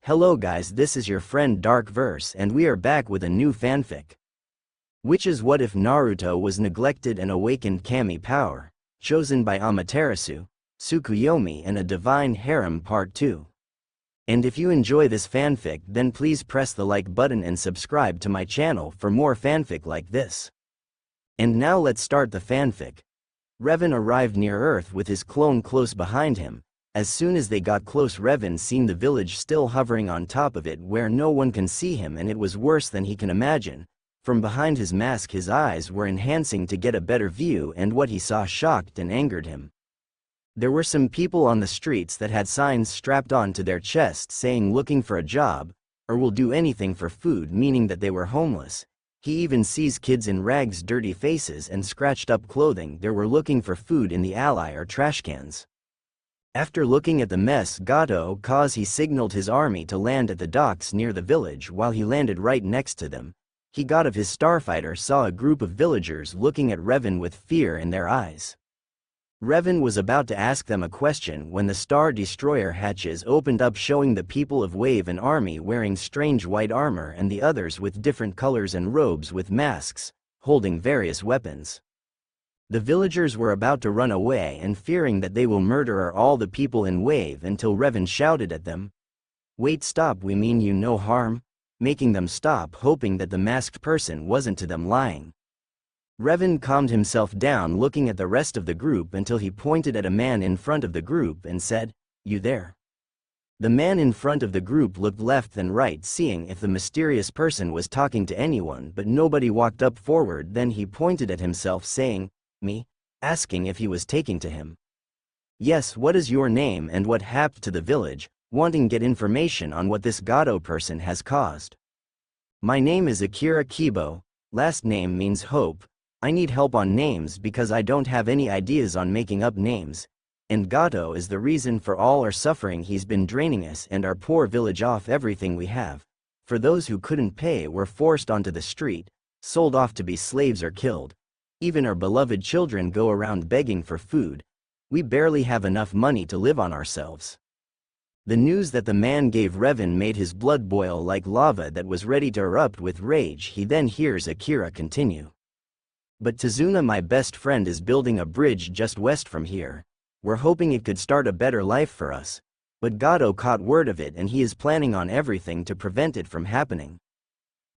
Hello guys, this is your friend Dark Verse and we are back with a new fanfic. Which is what if Naruto was neglected and awakened Cami power, chosen by Amiterasu, Sukuyomi and a divine harem part 2. And if you enjoy this fanfic then please press the like button and subscribe to my channel for more fanfic like this. And now let's start the fanfic. Revan arrived near Earth with his clone close behind him. As soon as they got close, Revan seen the village still hovering on top of it where no one can see him, and it was worse than he can imagine. From behind his mask his eyes were enhancing to get a better view, and what he saw shocked and angered him. There were some people on the streets that had signs strapped on to their chests saying looking for a job, or will do anything for food, meaning that they were homeless. He even sees kids in rags, dirty faces and scratched up clothing. They were looking for food in the alley or trash cans. After looking at the mess Gato caused, he signaled his army to land at the docks near the village. While he landed right next to them, he got of his starfighter saw a group of villagers looking at Revan with fear in their eyes. Revan was about to ask them a question when the Star Destroyer hatches opened up, showing the people of Wave an army wearing strange white armor and the others with different colors and robes with masks, holding various weapons. The villagers were about to run away and fearing that they will murder all the people in Wave until Revan shouted at them, "Wait, stop, we mean you no harm," making them stop, hoping that the masked person wasn't to them lying. Revan calmed himself down looking at the rest of the group until he pointed at a man in front of the group and said, "You there?" The man in front of the group looked left and right, seeing if the mysterious person was talking to anyone, but nobody walked up forward. Then he pointed at himself saying, "Me?" asking if he was taking to him. "Yes, what is your name and what happened to the village?" wanting get information on what this Gato person has caused. "My name is Akira Kibo, last name means hope. I need help on names because I don't have any ideas on making up names. And Gato is the reason for all our suffering. He's been draining us and our poor village off everything we have. For those who couldn't pay were forced onto the street, sold off to be slaves or killed. Even our beloved children go around begging for food. We barely have enough money to live on ourselves." The news that the man gave Revan made his blood boil like lava that was ready to erupt with rage. He then hears Akira continue. "But Tazuna, my best friend, is building a bridge just west from here. We're hoping it could start a better life for us. But Gato caught word of it and he is planning on everything to prevent it from happening."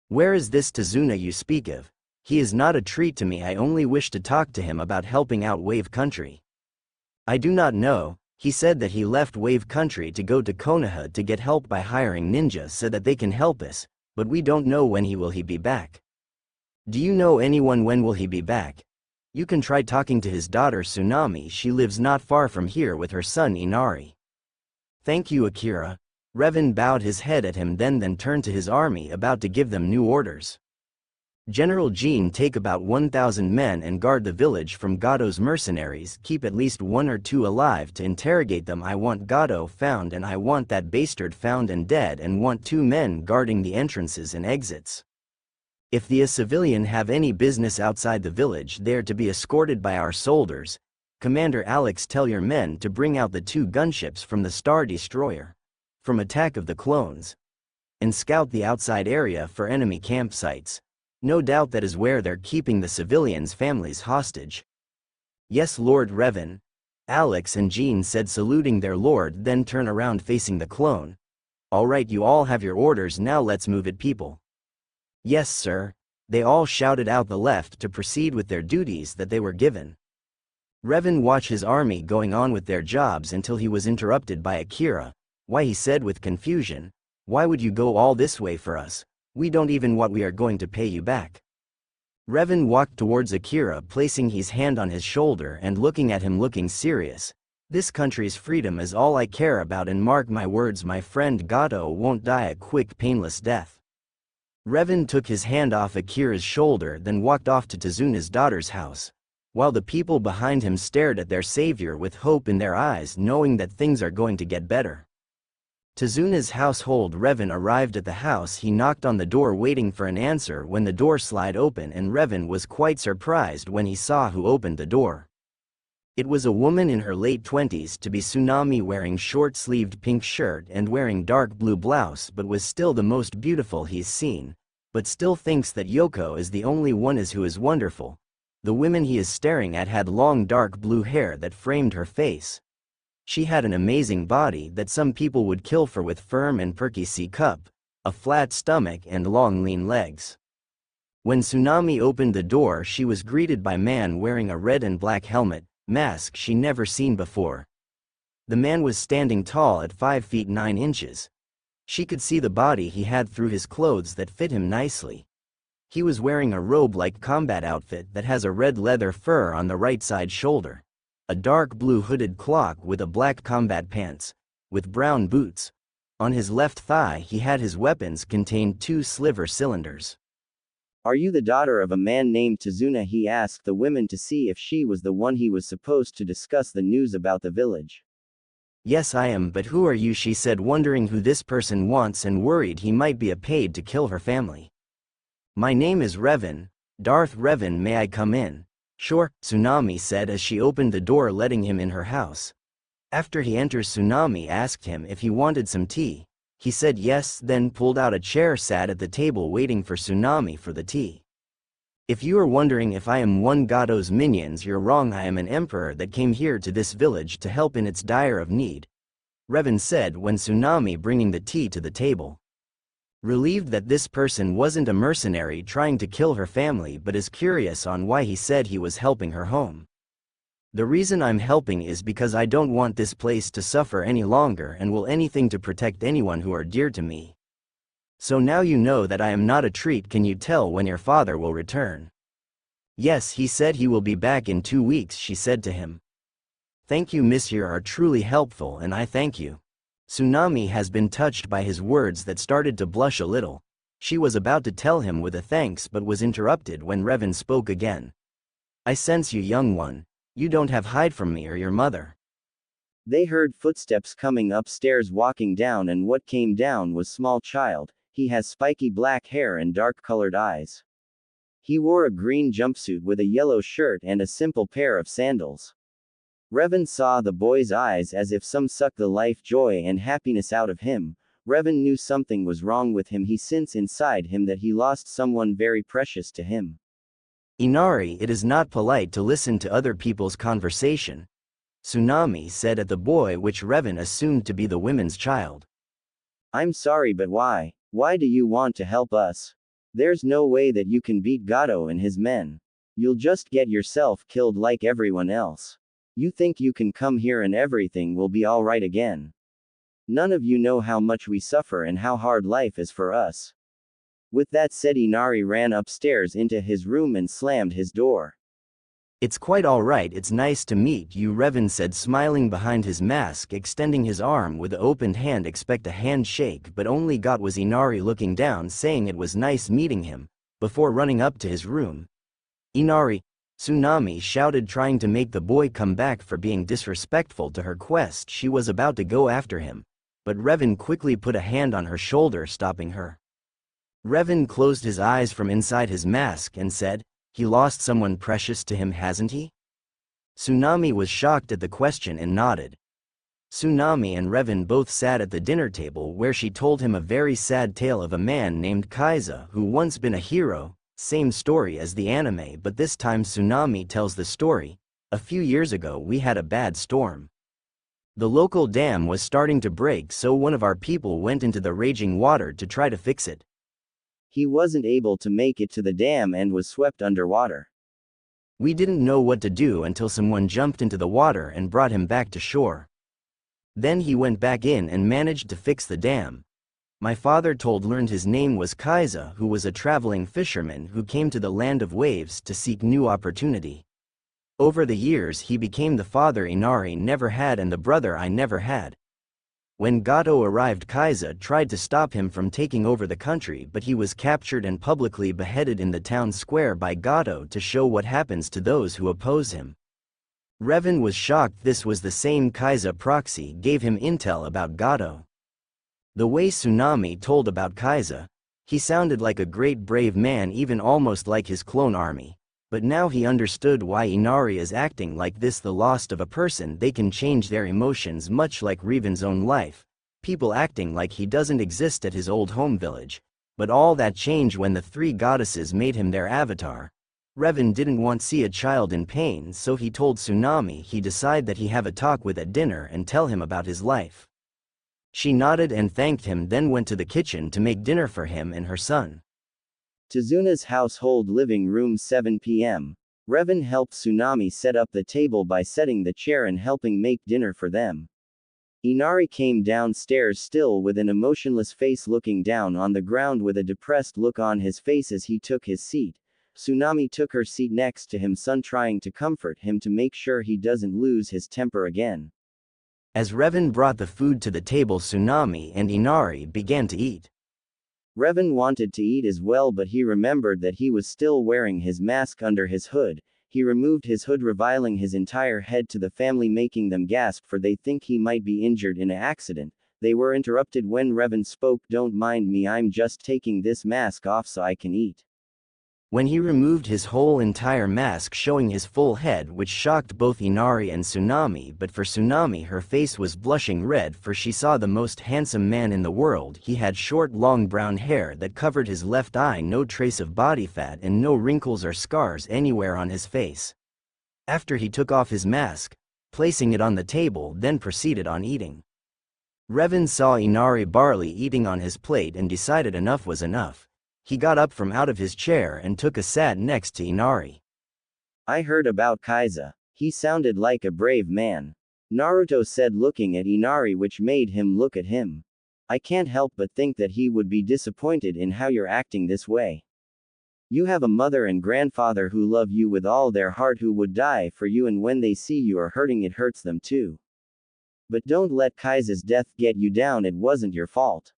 "Where is this Tazuna you speak of? He is not a treat to me. I only wish to talk to him about helping out Wave Country." "I do not know. He said that he left Wave Country to go to Konoha to get help by hiring ninjas so that they can help us, but we don't know when he will be back." "Do you know anyone? When will he be back?" "You can try talking to his daughter Tsunami. She lives not far from here with her son Inari." "Thank you, Akira." Revan bowed his head at him, then turned to his army about to give them new orders. "General Jean, take about 1,000 men and guard the village from Gato's mercenaries. Keep at least 1 or 2 alive to interrogate them. I want Gato found and I want that bastard found and dead, and want 2 men guarding the entrances and exits. If the civilian have any business outside the village, they are to be escorted by our soldiers. Commander Alex, tell your men to bring out the 2 gunships from the Star Destroyer from Attack of the Clones and scout the outside area for enemy campsites. No doubt that is where they're keeping the civilians' families hostage." "Yes, Lord Revan," Alex and Jean said, saluting their lord, then turn around facing the clone. "All right, you all have your orders, now let's move it, people." "Yes, sir." They all shouted out the left to proceed with their duties that they were given. Revan watched his army going on with their jobs until he was interrupted by Akira. "Why?" he said with confusion. "Why would you go all this way for us? We don't even what we are going to pay you back." Revan walked towards Akira, placing his hand on his shoulder and looking at him, looking serious. "This country's freedom is all I care about, and mark my words, my friend Gato won't die a quick, painless death." Revan took his hand off Akira's shoulder, then walked off to Tazuna's daughter's house, while the people behind him stared at their savior with hope in their eyes, knowing that things are going to get better. Tazuna's household. Revan arrived at the house. He knocked on the door waiting for an answer when the door slid open, and Revan was quite surprised when he saw who opened the door. It was a woman in her late 20s to be Tsunami, wearing short-sleeved pink shirt and wearing dark blue blouse, but was still the most beautiful he's seen, but still thinks that Yoko is the only one who is wonderful. The woman he is staring at had long dark blue hair that framed her face. She had an amazing body that some people would kill for, with firm and perky C-cup, a flat stomach and long lean legs. When Tsunami opened the door, she was greeted by a man wearing a red and black helmet, mask she never seen before. The man was standing tall at 5 feet 9 inches. She could see the body he had through his clothes that fit him nicely. He was wearing a robe-like combat outfit that has a red leather fur on the right side shoulder, a dark blue hooded cloak with a black combat pants, with brown boots. On his left thigh he had his weapons contained 2 sliver cylinders. "Are you the daughter of a man named Tazuna?" he asked the woman to see if she was the one he was supposed to discuss the news about the village. "Yes, I am, but who are you?" she said, wondering who this person wants and worried he might be paid to kill her family. "My name is Revan, Darth Revan. May I come in?" "Sure," Tsunami said as she opened the door, letting him in her house. After he enters, Tsunami asked him if he wanted some tea. He said yes, then pulled out a chair, sat at the table waiting for Tsunami for the tea. "If you are wondering if I am one Gado's minions, you're wrong. I am an emperor that came here to this village to help in its dire of need," Revan said when Tsunami bringing the tea to the table. Relieved that this person wasn't a mercenary trying to kill her family but is curious on why he said he was helping her home. "The reason I'm helping is because I don't want this place to suffer any longer and will anything to protect anyone who are dear to me. So now you know that I am not a treat. Can you tell when your father will return?" "Yes, he said he will be back in 2 weeks," she said to him. "Thank you, miss, you are truly helpful and I thank you." Tsunami has been touched by his words that started to blush a little. She was about to tell him with a thanks but was interrupted when Revan spoke again. "I sense you, young one. You don't have hide from me or your mother." They heard footsteps coming upstairs, walking down, and what came down was small child. He has spiky black hair and dark-colored eyes. He wore a green jumpsuit with a yellow shirt and a simple pair of sandals. Revan saw the boy's eyes as if some sucked the life, joy and happiness out of him. Revan knew something was wrong with him. He sensed inside him that he lost someone very precious to him. "Inari, it is not polite to listen to other people's conversation," Tsunami said at the boy, which Revan assumed to be the women's child. "I'm sorry, but why? Why do you want to help us? There's no way that you can beat Gado and his men. You'll just get yourself killed like everyone else. You think you can come here and everything will be alright again. None of you know how much we suffer and how hard life is for us." With that said, Inari ran upstairs into his room and slammed his door. "It's quite alright, it's nice to meet you," Revan said, smiling behind his mask, extending his arm with the opened hand. Expect a handshake, but only got was Inari looking down, saying it was nice meeting him, before running up to his room. "Inari," Tsunami shouted, trying to make the boy come back for being disrespectful to her quest. She was about to go after him, but Revan quickly put a hand on her shoulder, stopping her. Revan closed his eyes from inside his mask and said, "He lost someone precious to him, hasn't he?" Tsunami was shocked at the question and nodded. Tsunami and Revan both sat at the dinner table, where she told him a very sad tale of a man named Kaiza who once been a hero. Same story as the anime, but this time Tsunami tells the story. "A few years ago we had a bad storm. The local dam was starting to break, so one of our people went into the raging water to try to fix it. He wasn't able to make it to the dam and was swept underwater. We didn't know what to do until someone jumped into the water and brought him back to shore. Then he went back in and managed to fix the dam. My father learned his name was Kaiza, who was a traveling fisherman who came to the land of waves to seek new opportunity. Over the years he became the father Inari never had and the brother I never had. When Gado arrived, Kaiza tried to stop him from taking over the country, but he was captured and publicly beheaded in the town square by Gado to show what happens to those who oppose him." Revan was shocked. This was the same Kaiza proxy gave him intel about Gado. The way Tsunami told about Kaiza, he sounded like a great brave man, even almost like his clone army. But now he understood why Inari is acting like this. The loss of a person, they can change their emotions much like Revan's own life, people acting like he doesn't exist at his old home village. But all that changed when the three goddesses made him their avatar. Revan didn't want to see a child in pain, so he told Tsunami he decided that he have a talk with at dinner and tell him about his life. She nodded and thanked him, then went to the kitchen to make dinner for him and her son. Tizuna's household living room 7 p.m. Revan helped Tsunami set up the table by setting the chair and helping make dinner for them. Inari came downstairs still with an emotionless face, looking down on the ground with a depressed look on his face as he took his seat. Tsunami took her seat next to him, son, trying to comfort him to make sure he doesn't lose his temper again. As Revan brought the food to the table, Tsunami and Inari began to eat. Revan wanted to eat as well, but he remembered that he was still wearing his mask under his hood. He removed his hood, revealing his entire head to the family, making them gasp, for they think he might be injured in an accident. They were interrupted when Revan spoke. Don't mind me, I'm just taking this mask off so I can eat. When he removed his whole entire mask, showing his full head, which shocked both Inari and Tsunami, but for Tsunami her face was blushing red, for she saw the most handsome man in the world. He had short long brown hair that covered his left eye, no trace of body fat and no wrinkles or scars anywhere on his face. After he took off his mask, placing it on the table, then proceeded on eating. Revan saw Inari barley eating on his plate and decided enough was enough. He got up from out of his chair and took a sat next to Inari. I heard about Kaiza. He sounded like a brave man. Naruto said, looking at Inari, which made him look at him. I can't help but think that he would be disappointed in how you're acting this way. You have a mother and grandfather who love you with all their heart, who would die for you, and when they see you are hurting, it hurts them too. But don't let Kaiza's death get you down. It wasn't your fault.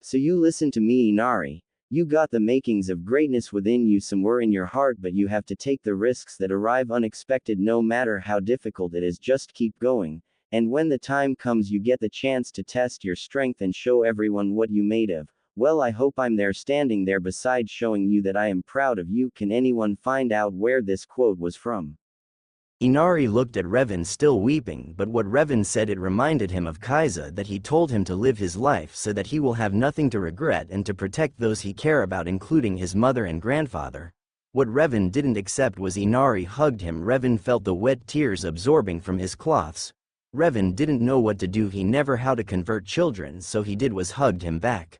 So you listen to me, Inari. You got the makings of greatness within you, somewhere in your heart, but you have to take the risks that arrive unexpected, no matter how difficult it is. Just keep going, and when the time comes you get the chance to test your strength and show everyone what you made of. Well, I hope I'm there, standing there beside, showing you that I am proud of you. Can anyone find out where this quote was from? Inari looked at Revan, still weeping, but what Revan said, it reminded him of Kaiza, that he told him to live his life so that he will have nothing to regret and to protect those he care about, including his mother and grandfather. What Revan didn't accept was Inari hugged him. Revan felt the wet tears absorbing from his cloths. Revan didn't know what to do. He never how to convert children, so he did was hugged him back.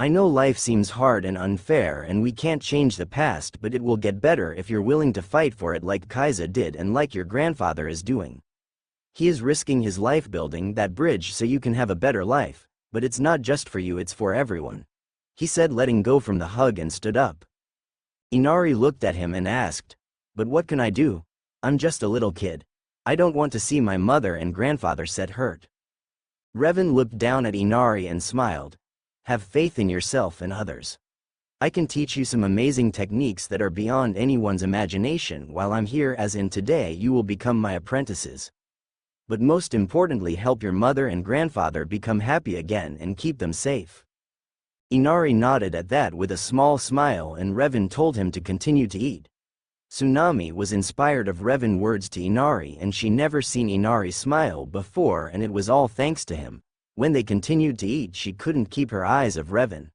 I know life seems hard and unfair and we can't change the past, but it will get better if you're willing to fight for it like Kaiza did and like your grandfather is doing. He is risking his life building that bridge so you can have a better life, but it's not just for you, it's for everyone. He said, letting go from the hug, and stood up. Inari looked at him and asked, but what can I do? I'm just a little kid. I don't want to see my mother and grandfather set hurt. Revan looked down at Inari and smiled. Have faith in yourself and others. I can teach you some amazing techniques that are beyond anyone's imagination. While I'm here, as in today, you will become my apprentices. But most importantly, help your mother and grandfather become happy again and keep them safe. Inari nodded at that with a small smile, and Revan told him to continue to eat. Tsunami was inspired of Revan's words to Inari, and she never seen Inari smile before, and it was all thanks to him. When they continued to eat, she couldn't keep her eyes off Revan.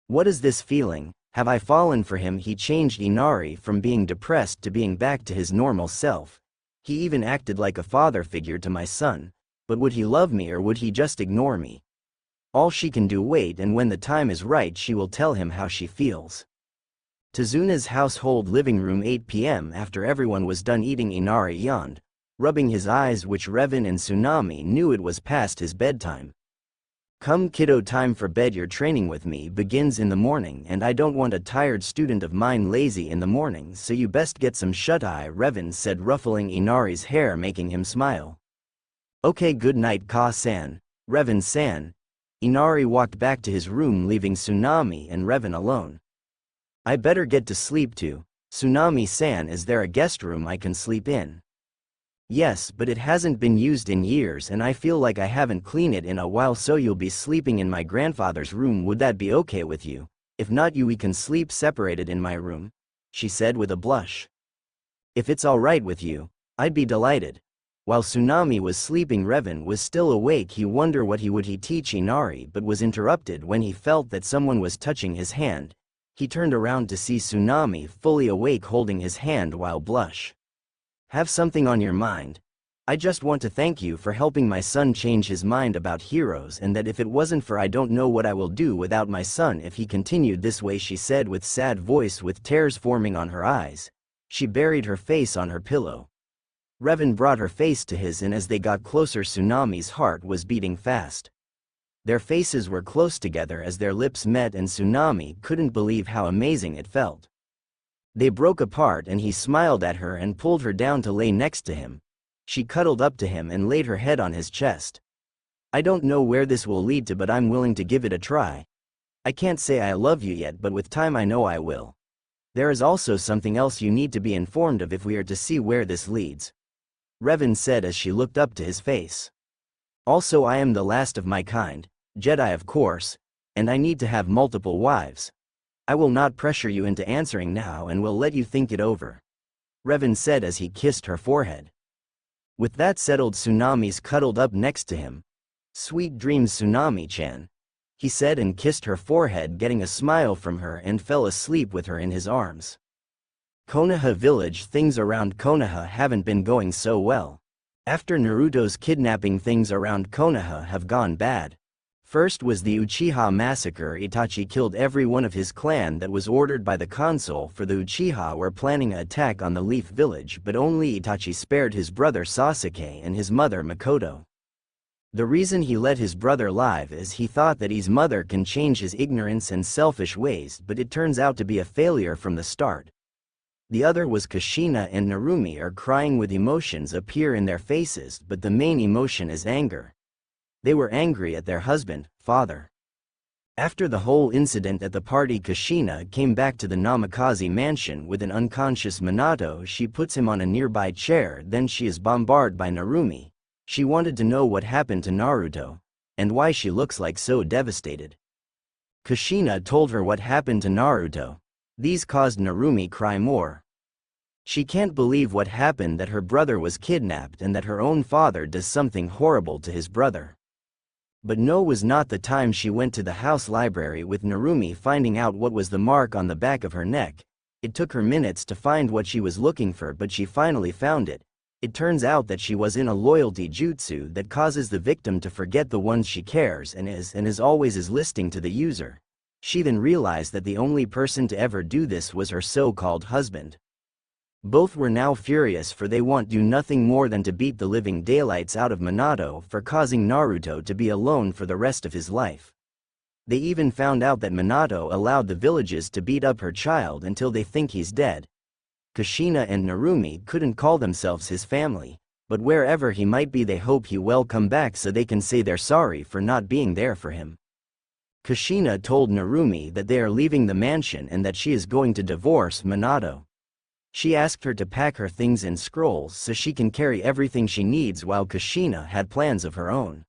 What is this feeling? Have I fallen for him? He changed Inari from being depressed to being back to his normal self. He even acted like a father figure to my son. But would he love me or would he just ignore me? All she can do wait, and when the time is right she will tell him how she feels. Tizuna's household living room 8 p.m. After everyone was done eating, Inari yawned, rubbing his eyes, which Revan and Tsunami knew it was past his bedtime. Come kiddo, time for bed. Your training with me begins in the morning and I don't want a tired student of mine lazy in the morning, so you best get some shut-eye, Revan said, ruffling Inari's hair, making him smile. Okay, good night Ka-san, Revan-san. Inari walked back to his room, leaving Tsunami and Revan alone. I better get to sleep too. Tsunami-san, is there a guest room I can sleep in? Yes, but it hasn't been used in years and I feel like I haven't cleaned it in a while, so you'll be sleeping in my grandfather's room. Would that be okay with you? If not, we can sleep separated in my room. she said with a blush. If it's all right with you, I'd be delighted. While Tsunami was sleeping, Revan was still awake. He wondered what he would teach Inari, but was interrupted when he felt that someone was touching his hand. He turned around to see Tsunami fully awake holding his hand while blush. Have something on your mind? I just want to thank you for helping my son change his mind about heroes, and that if it wasn't for I don't know what I will do without my son if he continued this way, she said with sad voice with tears forming on her eyes. She buried her face on her pillow. Revan brought her face to his, and as they got closer, Tsunami's heart was beating fast. Their faces were close together as their lips met, and Tsunami couldn't believe how amazing it felt. They broke apart and he smiled at her and pulled her down to lay next to him. She cuddled up to him and laid her head on his chest. I don't know where this will lead to, but I'm willing to give it a try. I can't say I love you yet, but with time I know I will. There is also something else you need to be informed of if we are to see where this leads, Revan said as she looked up to his face. Also, I am the last of my kind, Jedi of course, and I need to have multiple wives. I will not pressure you into answering now and will let you think it over, Revan said as he kissed her forehead. With that settled, Tsunami's cuddled up next to him. Sweet dreams, Tsunami-chan, he said and kissed her forehead, getting a smile from her, and fell asleep with her in his arms. Konoha Village. Things around Konoha haven't been going so well. After Naruto's kidnapping, things around Konoha have gone bad. First was the Uchiha massacre. Itachi killed every one of his clan that was ordered by the consul, for the Uchiha were planning an attack on the Leaf Village, but only Itachi spared his brother Sasuke and his mother Makoto. The reason he let his brother live is he thought that his mother can change his ignorance and selfish ways, but it turns out to be a failure from the start. The other was Kushina and Narumi are crying with emotions appear in their faces, but the main emotion is anger. They were angry at their husband, father. After the whole incident at the party, Kushina came back to the Namikaze mansion with an unconscious Minato. She puts him on a nearby chair, then she is bombarded by Narumi. She wanted to know what happened to Naruto, and why she looks like so devastated. Kushina told her what happened to Naruto. These caused Narumi cry more. She can't believe what happened, that her brother was kidnapped and that her own father does something horrible to his brother. But no was not the time. She went to the house library with Narumi, finding out what was the mark on the back of her neck. It took her minutes to find what she was looking for, but she finally found it. It turns out that she was in a loyalty jutsu that causes the victim to forget the ones she cares and is always listening to the user. She then realized that the only person to ever do this was her so-called husband. Both were now furious, for they want do nothing more than to beat the living daylights out of Minato for causing Naruto to be alone for the rest of his life. They even found out that Minato allowed the villages to beat up her child until they think he's dead. Kushina and Narumi couldn't call themselves his family, but wherever he might be they hope he will come back so they can say they're sorry for not being there for him. Kushina told Narumi that they are leaving the mansion and that she is going to divorce Minato. She asked her to pack her things in scrolls so she can carry everything she needs, while Kushina had plans of her own.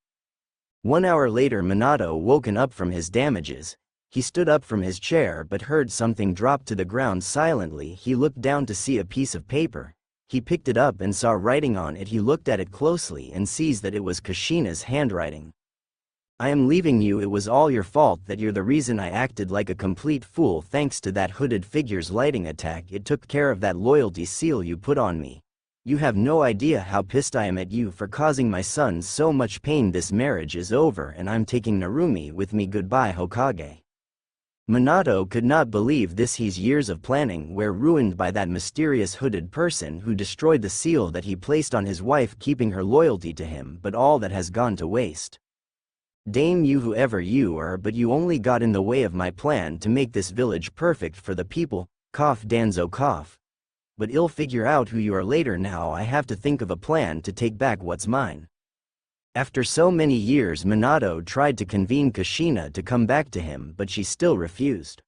1 hour later, Minato woken up from his damages. He stood up from his chair but heard something drop to the ground silently. He looked down to see a piece of paper. He picked it up and saw writing on it. He looked at it closely and sees that it was Kushina's handwriting. I am leaving you. It was all your fault, that you're the reason I acted like a complete fool. Thanks to that hooded figure's lighting attack, it took care of that loyalty seal you put on me. You have no idea how pissed I am at you for causing my son so much pain. This marriage is over and I'm taking Narumi with me. Goodbye, Hokage. Minato could not believe this. His years of planning were ruined by that mysterious hooded person who destroyed the seal that he placed on his wife, keeping her loyalty to him, but all that has gone to waste. Damn you, whoever you are, but you only got in the way of my plan to make this village perfect for the people. Cough, Danzo, cough. But I'll figure out who you are later. Now I have to think of a plan to take back what's mine. After so many years, Minato tried to convene Kushina to come back to him, but she still refused.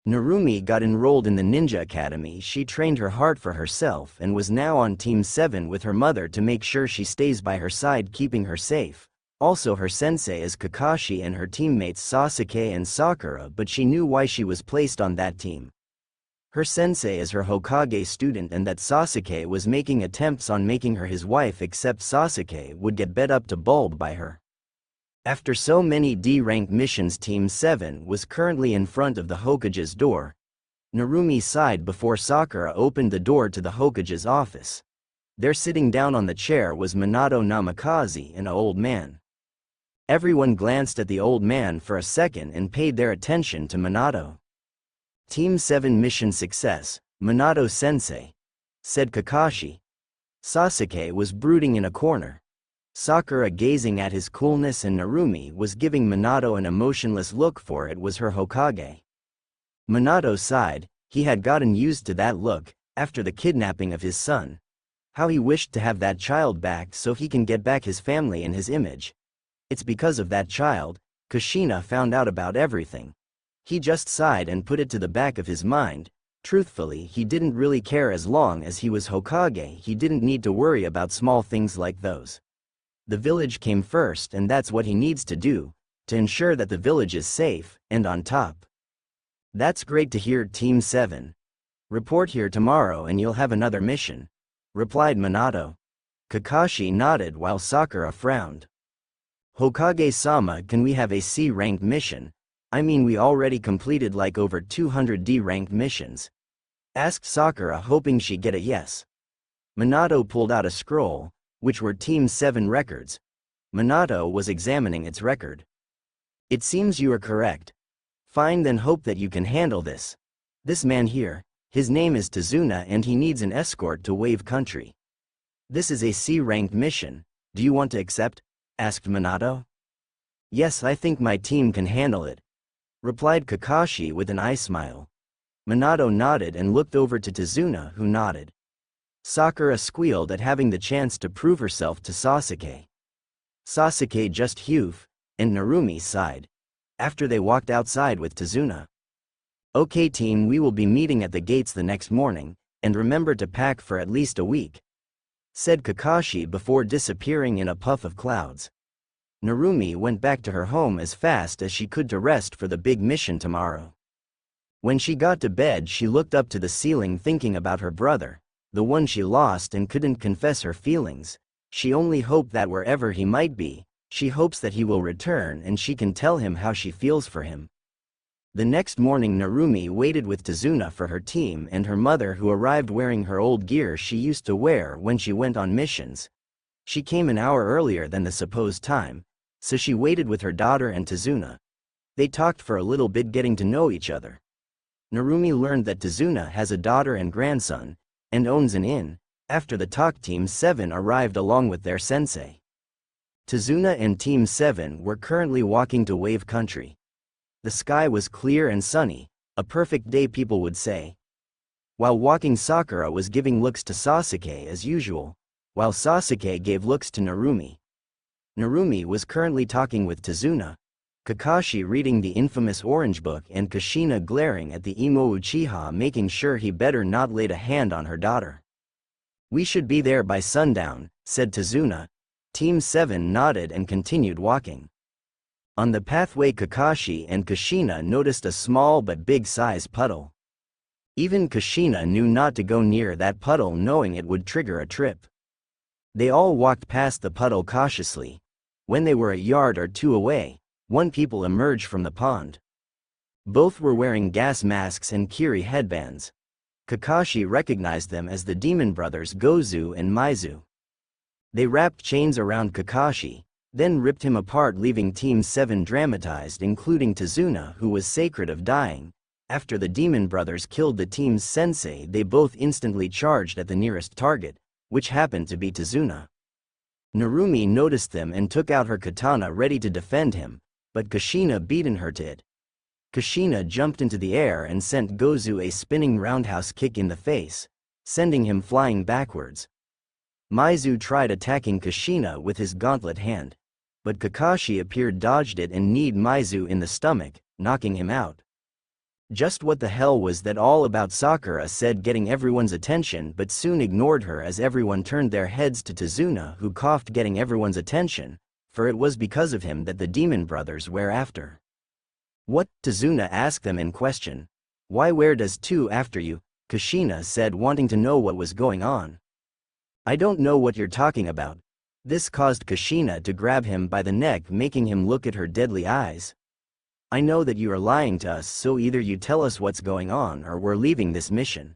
Narumi got enrolled in the Ninja Academy. She trained her heart for herself and was now on Team 7 with her mother to make sure she stays by her side, keeping her safe. Also, her sensei is Kakashi and her teammates Sasuke and Sakura, but she knew why she was placed on that team. Her sensei is her Hokage student and that Sasuke was making attempts on making her his wife, except Sasuke would get bet up to bulb by her. After so many D-rank missions, Team 7 was currently in front of the Hokage's door. Narumi sighed before Sakura opened the door to the Hokage's office. There sitting down on the chair was Minato Namikaze, an old man. Everyone glanced at the old man for a second and paid their attention to Minato. Team 7 mission success, Minato-sensei, said Kakashi. Sasuke was brooding in a corner. Sakura gazing at his coolness and Narumi was giving Minato an emotionless look, for it was her Hokage. Minato sighed. He had gotten used to that look after the kidnapping of his son. How he wished to have that child back so he can get back his family and his image. It's because of that child Kushina found out about everything. He just sighed and put it to the back of his mind. Truthfully, he didn't really care. As long as he was Hokage, he didn't need to worry about small things like those. The village came first, and that's what he needs to do, to ensure that the village is safe and on top. That's great to hear, Team 7. Report here tomorrow and you'll have another mission, replied Minato. Kakashi nodded while Sakura frowned. Hokage-sama, can we have a C-ranked mission? I mean, we already completed like over 200 D-ranked missions, asked Sakura, hoping she'd get a yes. Minato pulled out a scroll, which were Team 7 records. Minato was examining its record. It seems you are correct. Fine, then hope that you can handle this. This man here, his name is Tazuna and he needs an escort to Wave Country. This is a C-ranked mission. Do you want to accept? Asked Minato. Yes, I think my team can handle it, replied Kakashi with an eye smile. Minato nodded and looked over to Tazuna, who nodded. Sakura squealed at having the chance to prove herself to Sasuke. Sasuke just hoof, and Narumi sighed. After they walked outside with Tazuna. Okay team, we will be meeting at the gates the next morning, and remember to pack for at least a week, said Kakashi before disappearing in a puff of clouds. Narumi went back to her home as fast as she could to rest for the big mission tomorrow. When she got to bed, she looked up to the ceiling thinking about her brother, the one she lost, and couldn't confess her feelings. She only hoped that wherever he might be, she hopes that he will return and she can tell him how she feels for him. The next morning, Narumi waited with Tazuna for her team and her mother, who arrived wearing her old gear she used to wear when she went on missions. She came an hour earlier than the supposed time, so she waited with her daughter and Tazuna. They talked for a little bit, getting to know each other. Narumi learned that Tazuna has a daughter and grandson, and owns an inn. After the talk, Team 7 arrived along with their sensei. Tazuna and Team 7 were currently walking to Wave Country. The sky was clear and sunny, a perfect day people would say. While walking, Sakura was giving looks to Sasuke as usual, while Sasuke gave looks to Narumi. Narumi was currently talking with Tazuna, Kakashi reading the infamous Orange Book, and Kushina glaring at the emo Uchiha, making sure he better not lay a hand on her daughter. We should be there by sundown, said Tazuna. Team 7 nodded and continued walking. On the pathway, Kakashi and Kushina noticed a small but big-sized puddle. Even Kushina knew not to go near that puddle, knowing it would trigger a trip. They all walked past the puddle cautiously. When they were a yard or two away, one people emerged from the pond. Both were wearing gas masks and Kiri headbands. Kakashi recognized them as the demon brothers Gozu and Maizu. They wrapped chains around Kakashi, then ripped him apart, leaving Team 7 dramatized, including Tazuna, who was sacred of dying. After the demon brothers killed the team's sensei, they both instantly charged at the nearest target, which happened to be Tazuna. Narumi noticed them and took out her katana ready to defend him, but Kushina beaten her to it. Kushina jumped into the air and sent Gozu a spinning roundhouse kick in the face, sending him flying backwards. Maizu tried attacking Kushina with his gauntlet hand, but Kakashi appeared, dodged it, and kneed Maizu in the stomach, knocking him out. Just what the hell was that all about? Sakura said, getting everyone's attention, but soon ignored her as everyone turned their heads to Tazuna, who coughed, getting everyone's attention, for it was because of him that the demon brothers were after. What? Tazuna asked them in question. Why, where does two after you? Kushina said, wanting to know what was going on. I don't know what you're talking about. This caused Kushina to grab him by the neck, making him look at her deadly eyes. I know that you are lying to us, so either you tell us what's going on or we're leaving this mission.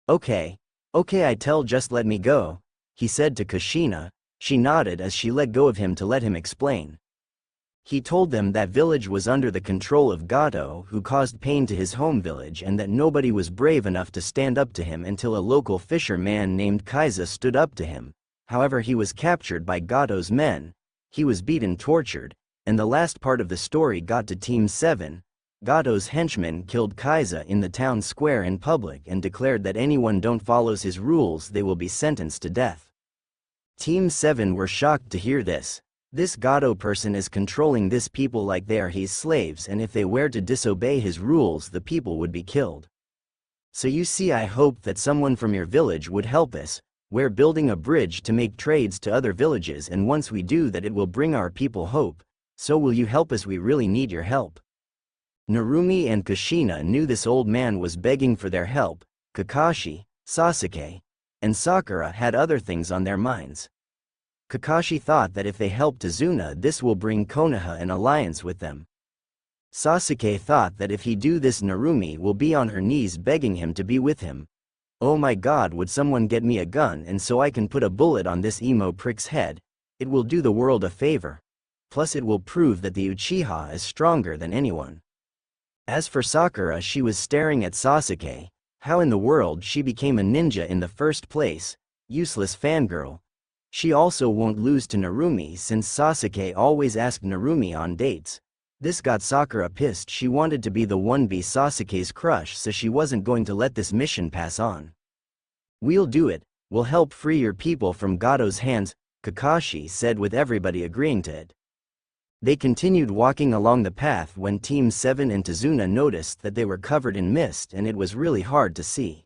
Okay, I tell, just let me go, he said to Kushina. She nodded as she let go of him to let him explain. He told them that village was under the control of Gato, who caused pain to his home village, and that nobody was brave enough to stand up to him until a local fisherman named Kaiza stood up to him. However, he was captured by Gato's men. He was beaten, tortured, and the last part of the story got to Team 7. Gato's henchmen killed Kaiza in the town square in public and declared that anyone don't follows his rules, they will be sentenced to death. Team 7 were shocked to hear this. This Gato person is controlling this people like they are his slaves, and if they were to disobey his rules, the people would be killed. So you see, I hope that someone from your village would help us. We're building a bridge to make trades to other villages, and once we do that, it will bring our people hope. So will you help us? We really need your help. Narumi and Kushina knew this old man was begging for their help. Kakashi, Sasuke, and Sakura had other things on their minds. Kakashi thought that if they helped Tazuna, this will bring Konoha an alliance with them. Sasuke thought that if he do this, Narumi will be on her knees begging him to be with him. Oh my god, would someone get me a gun and so I can put a bullet on this emo prick's head? It will do the world a favor. Plus it will prove that the Uchiha is stronger than anyone. As for Sakura, she was staring at Sasuke. How in the world she became a ninja in the first place? Useless fangirl. She also won't lose to Narumi since Sasuke always asked Narumi on dates. This got Sakura pissed. She wanted to be the one, be Sasuke's crush, so she wasn't going to let this mission pass on. We'll do it, we'll help free your people from Gato's hands, Kakashi said, with everybody agreeing to it. They continued walking along the path when Team 7 and Tazuna noticed that they were covered in mist and it was really hard to see.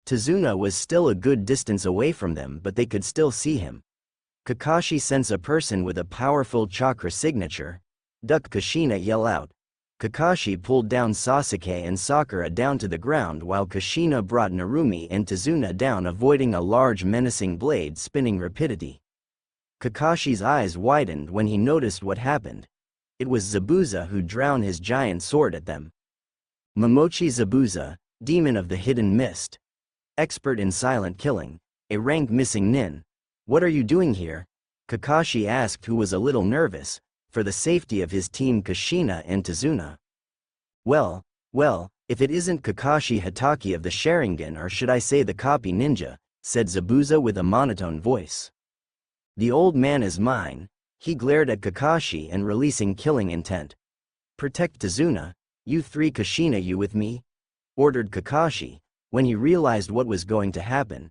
Tazuna was still a good distance away from them, but they could still see him. Kakashi sensed a person with a powerful chakra signature. Duck, Kushina yelled out. Kakashi pulled down Sasuke and Sakura down to the ground while Kushina brought Narumi and Tazuna down, avoiding a large menacing blade spinning rapidity. Kakashi's eyes widened when he noticed what happened. It was Zabuza who drowned his giant sword at them. Momochi Zabuza, demon of the hidden mist. Expert in silent killing, a rank missing nin. What are you doing here? Kakashi asked, who was a little nervous, for the safety of his team Kushina and Tazuna. Well, if it isn't Kakashi Hatake of the Sharingan, or should I say the copy ninja, said Zabuza with a monotone voice. The old man is mine, he glared at Kakashi and releasing killing intent. Protect Tazuna, you three. Kushina, you with me? Ordered Kakashi, when he realized what was going to happen.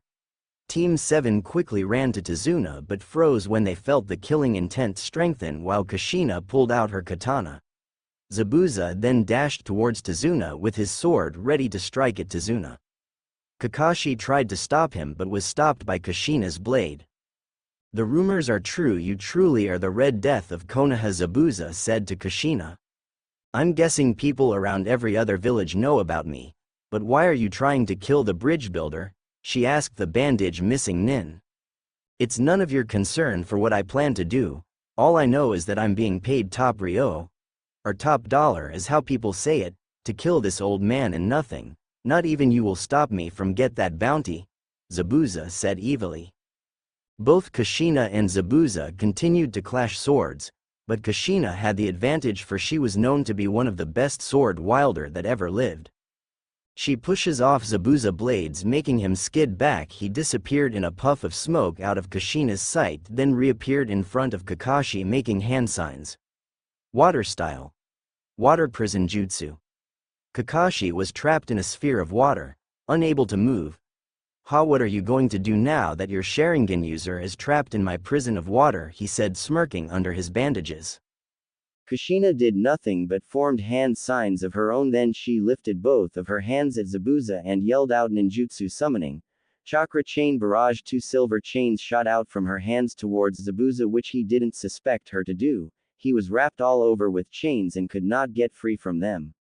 Team 7 quickly ran to Tazuna but froze when they felt the killing intent strengthen while Kushina pulled out her katana. Zabuza then dashed towards Tazuna with his sword ready to strike at Tazuna. Kakashi tried to stop him but was stopped by Kushina's blade. The rumors are true, you truly are the Red Death of Konoha, Zabuza said to Kushina. I'm guessing people around every other village know about me, but why are you trying to kill the bridge builder? She asked the bandage missing nin. It's none of your concern for what I plan to do. All I know is that I'm being paid top Ryo, or top dollar is how people say it, to kill this old man, and nothing, not even you, will stop me from get that bounty, Zabuza said evilly. Both Kushina and Zabuza continued to clash swords, but Kushina had the advantage for she was known to be one of the best sword wielder that ever lived. She pushes off Zabuza blades, making him skid back. He disappeared in a puff of smoke out of Kushina's sight, then reappeared in front of Kakashi making hand signs. Water style. Water prison jutsu. Kakashi was trapped in a sphere of water, unable to move. What are you going to do now that your Sharingan user is trapped in my prison of water? He said, smirking under his bandages. Kushina did nothing but formed hand signs of her own. Then she lifted both of her hands at Zabuza and yelled out ninjutsu summoning. Chakra chain barrage. 2 silver chains shot out from her hands towards Zabuza, which he didn't suspect her to do. He was wrapped all over with chains and could not get free from them.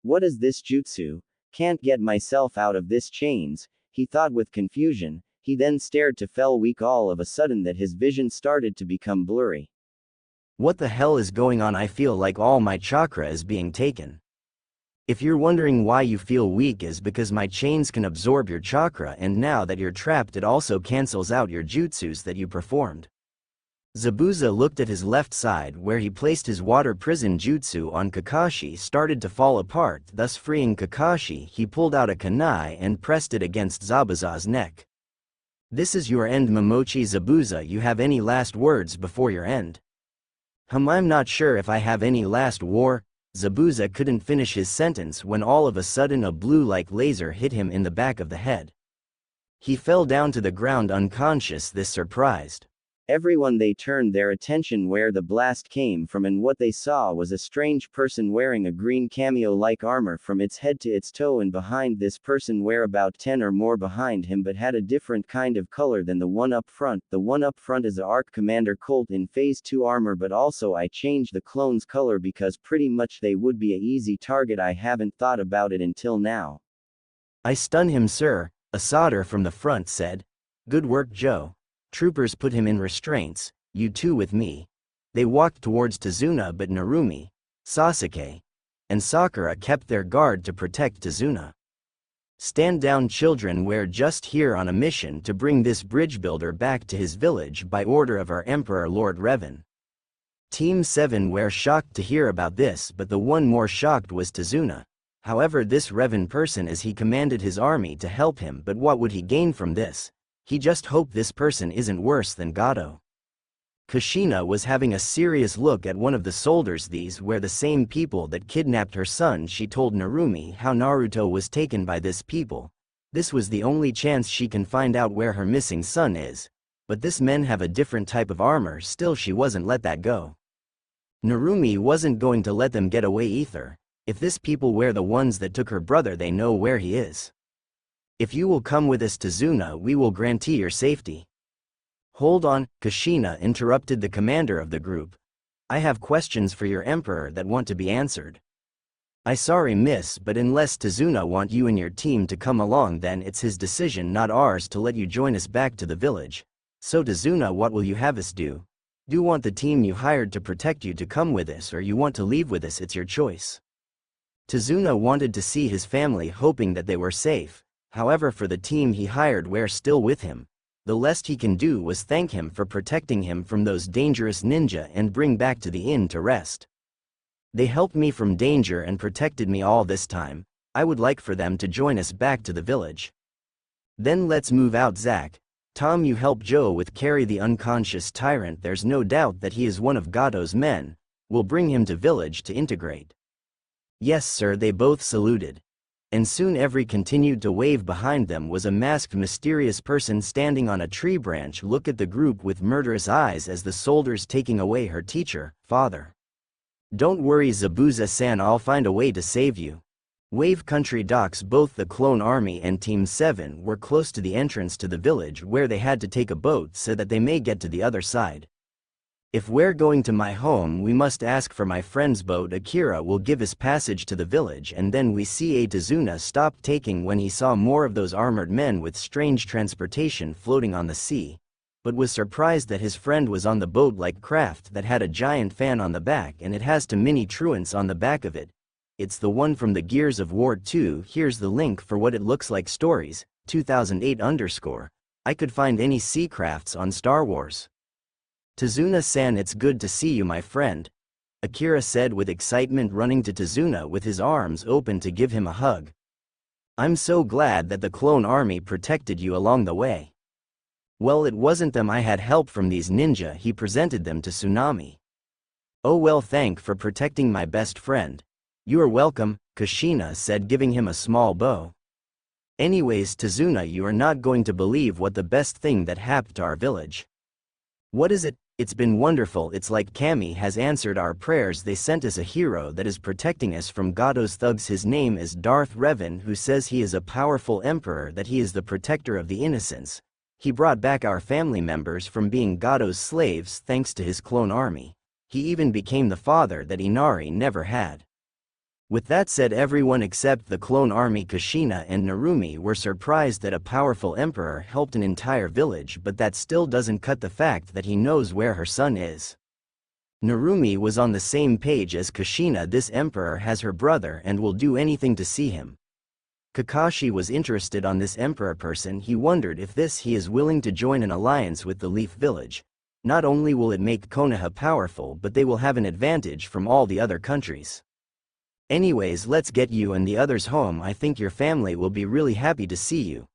What is this jutsu? Can't get myself out of this chains, he thought with confusion. He then stared to fell weak all of a sudden that his vision started to become blurry. What the hell is going on? I feel like all my chakra is being taken. If you're wondering why you feel weak is because my chains can absorb your chakra, and now that you're trapped it also cancels out your jutsus that you performed. Zabuza looked at his left side where he placed his water prison jutsu on Kakashi started to fall apart, thus freeing Kakashi. He pulled out a kunai and pressed it against Zabuza's neck. This is your end, Momochi. Zabuza, you have any last words before your end? I'm not sure if I have any last war. Zabuza couldn't finish his sentence when all of a sudden a blue-like laser hit him in the back of the head. He fell down to the ground unconscious. This surprised everyone. They turned their attention where the blast came from, and what they saw was a strange person wearing a green cameo-like armor from its head to its toe, and behind this person were about 10 or more behind him, but had a different kind of color than the one up front. The one up front is a Arc Commander Colt in Phase 2 armor, but also I changed the clone's color because pretty much they would be a easy target. I haven't thought about it until now. I stun him, sir, a soldier from the front said. Good work, Joe. Troopers put him in restraints, you two with me. They walked towards Tazuna, but Narumi, Sasuke, and Sakura kept their guard to protect Tazuna. Stand down, children, we're just here on a mission to bring this bridge builder back to his village by order of our Emperor Lord Revan. Team 7 were shocked to hear about this, but the one more shocked was Tazuna. However, this Revan person, as he commanded his army to help him, but what would he gain from this? He just hoped this person isn't worse than Gato. Kushina was having a serious look at one of the soldiers. These were the same people that kidnapped her son. She told Narumi how Naruto was taken by this people. This was the only chance she can find out where her missing son is. But this men have a different type of armor. Still, she wasn't let that go. Narumi wasn't going to let them get away either. If this people were the ones that took her brother, they know where he is. If you will come with us to Zuna, we will guarantee your safety. Hold on, Kushina interrupted the commander of the group. I have questions for your emperor that want to be answered. I sorry miss, but unless Tazuna want you and your team to come along, then it's his decision, not ours, to let you join us back to the village. So Tazuna, what will you have us do? Do you want the team you hired to protect you to come with us, or you want to leave with us? It's your choice. Tazuna wanted to see his family, hoping that they were safe. However, for the team he hired were still with him. The least he can do was thank him for protecting him from those dangerous ninja and bring back to the inn to rest. They helped me from danger and protected me all this time. I would like for them to join us back to the village. Then let's move out. Zack. Tom, you help Joe with carry the unconscious tyrant. There's no doubt that he is one of Gato's men. We'll bring him to village to integrate. Yes sir, they both saluted. And soon every continued to wave. Behind them was a masked mysterious person standing on a tree branch. Look at the group with murderous eyes as the soldiers taking away her teacher, father. Don't worry Zabuza-san, I'll find a way to save you. Wave Country docks. Both the clone army and Team 7 were close to the entrance to the village, where they had to take a boat so that they may get to the other side. If we're going to my home, we must ask for my friend's boat. Akira will give us passage to the village, and then we see a Tazuna stopped taking when he saw more of those armored men with strange transportation floating on the sea, but was surprised that his friend was on the boat-like craft that had a giant fan on the back, and it has two mini truants on the back of it. It's the one from the Gears of War 2. Here's the link for what it looks like. Stories, 2008_. I could find any sea crafts on Star Wars. Tazuna-san, it's good to see you, my friend. Akira said with excitement, running to Tazuna with his arms open to give him a hug. I'm so glad that the clone army protected you along the way. Well, it wasn't them, I had help from these ninja. He presented them to Tsunami. Oh well, thank for protecting my best friend. You are welcome, Kushina said, giving him a small bow. Anyways, Tazuna, you are not going to believe what the best thing that happened to our village. What is it? It's been wonderful. It's like Cami has answered our prayers. They sent us a hero that is protecting us from Gato's thugs. His name is Darth Revan, who says he is a powerful emperor, that he is the protector of the innocents. He brought back our family members from being Gato's slaves thanks to his clone army. He even became the father that Inari never had. With that said, everyone except the clone army Kushina and Narumi were surprised that a powerful emperor helped an entire village, but that still doesn't cut the fact that he knows where her son is. Narumi was on the same page as Kushina. This emperor has her brother and will do anything to see him. Kakashi was interested on this emperor person. He wondered if he is willing to join an alliance with the Leaf Village. Not only will it make Konoha powerful, but they will have an advantage from all the other countries. Anyways, let's get you and the others home. I think your family will be really happy to see you.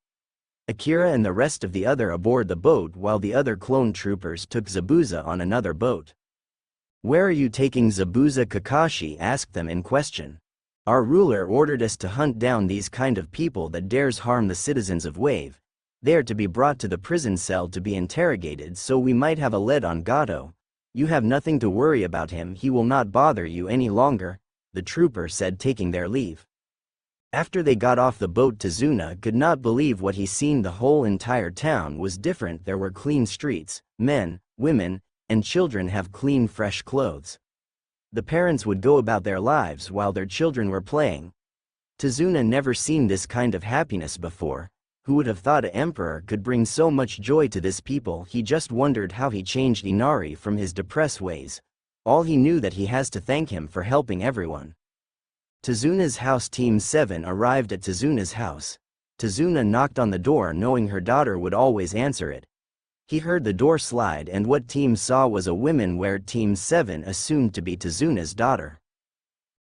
Akira and the rest of the other aboard the boat, while the other clone troopers took Zabuza on another boat. Where are you taking Zabuza? Kakashi asked them in question. Our ruler ordered us to hunt down these kind of people that dares harm the citizens of Wave. They are to be brought to the prison cell to be interrogated, so we might have a lead on Gato. You have nothing to worry about him, he will not bother you any longer, the trooper said, taking their leave. After they got off the boat, Tazuna could not believe what he seen. The whole entire town was different. There were clean streets, men, women, and children have clean fresh clothes. The parents would go about their lives while their children were playing. Tazuna never seen this kind of happiness before. Who would have thought an emperor could bring so much joy to this people? He just wondered how he changed Inari from his depressed ways. All he knew that he has to thank him for helping everyone. Tazuna's house. Team 7 arrived at Tazuna's house. Tazuna knocked on the door knowing her daughter would always answer it. He heard the door slide and what Team saw was a woman where Team 7 assumed to be Tazuna's daughter.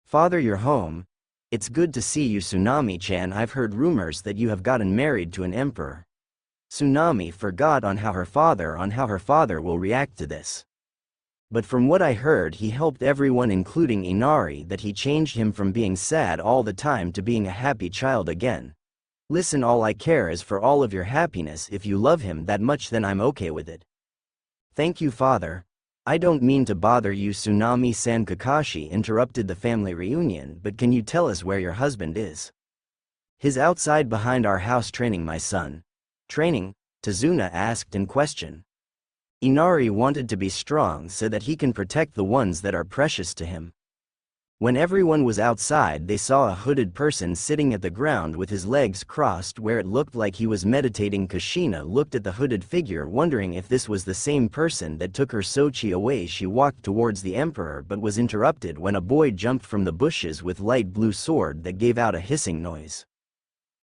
Father, you're home. It's good to see you, Tsunami-chan. I've heard rumors that you have gotten married to an emperor. Tsunami forgot on how her father will react to this. But from what I heard, he helped everyone including Inari, that he changed him from being sad all the time to being a happy child again. Listen, all I care is for all of your happiness. If you love him that much, then I'm okay with it. Thank you, father. I don't mean to bother you, Tsunami-san. Kakashi interrupted the family reunion, but can you tell us where your husband is? He's outside behind our house training, my son. Training? Tazuna asked in question. Inari wanted to be strong so that he can protect the ones that are precious to him. When everyone was outside, they saw a hooded person sitting at the ground with his legs crossed where it looked like he was meditating. Kushina looked at the hooded figure, wondering if this was the same person that took her Sochi away. She walked towards the emperor but was interrupted when a boy jumped from the bushes with light blue sword that gave out a hissing noise.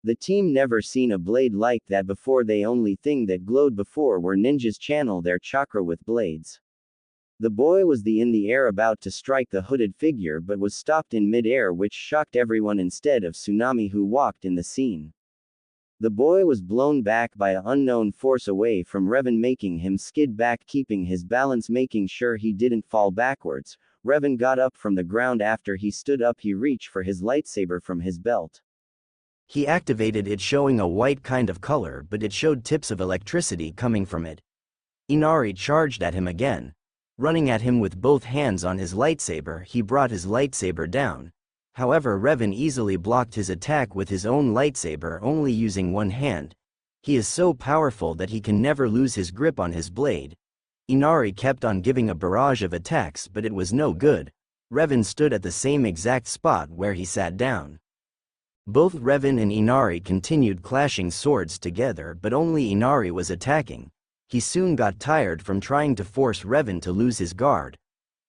The team never seen a blade like that before. The only thing that glowed before were ninjas channel their chakra with blades. The boy was in the air about to strike the hooded figure but was stopped in mid-air, which shocked everyone instead of Tsunami, who walked in the scene. The boy was blown back by an unknown force away from Revan, making him skid back, keeping his balance, making sure he didn't fall backwards. Revan got up from the ground. After he stood up, he reached for his lightsaber from his belt. He activated it, showing a white kind of color, but it showed tips of electricity coming from it. Inari charged at him again. Running at him with both hands on his lightsaber, he brought his lightsaber down. However, Revan easily blocked his attack with his own lightsaber, only using one hand. He is so powerful that he can never lose his grip on his blade. Inari kept on giving a barrage of attacks, but it was no good. Revan stood at the same exact spot where he sat down. Both Revan and Inari continued clashing swords together, but only Inari was attacking. He soon got tired from trying to force Revan to lose his guard.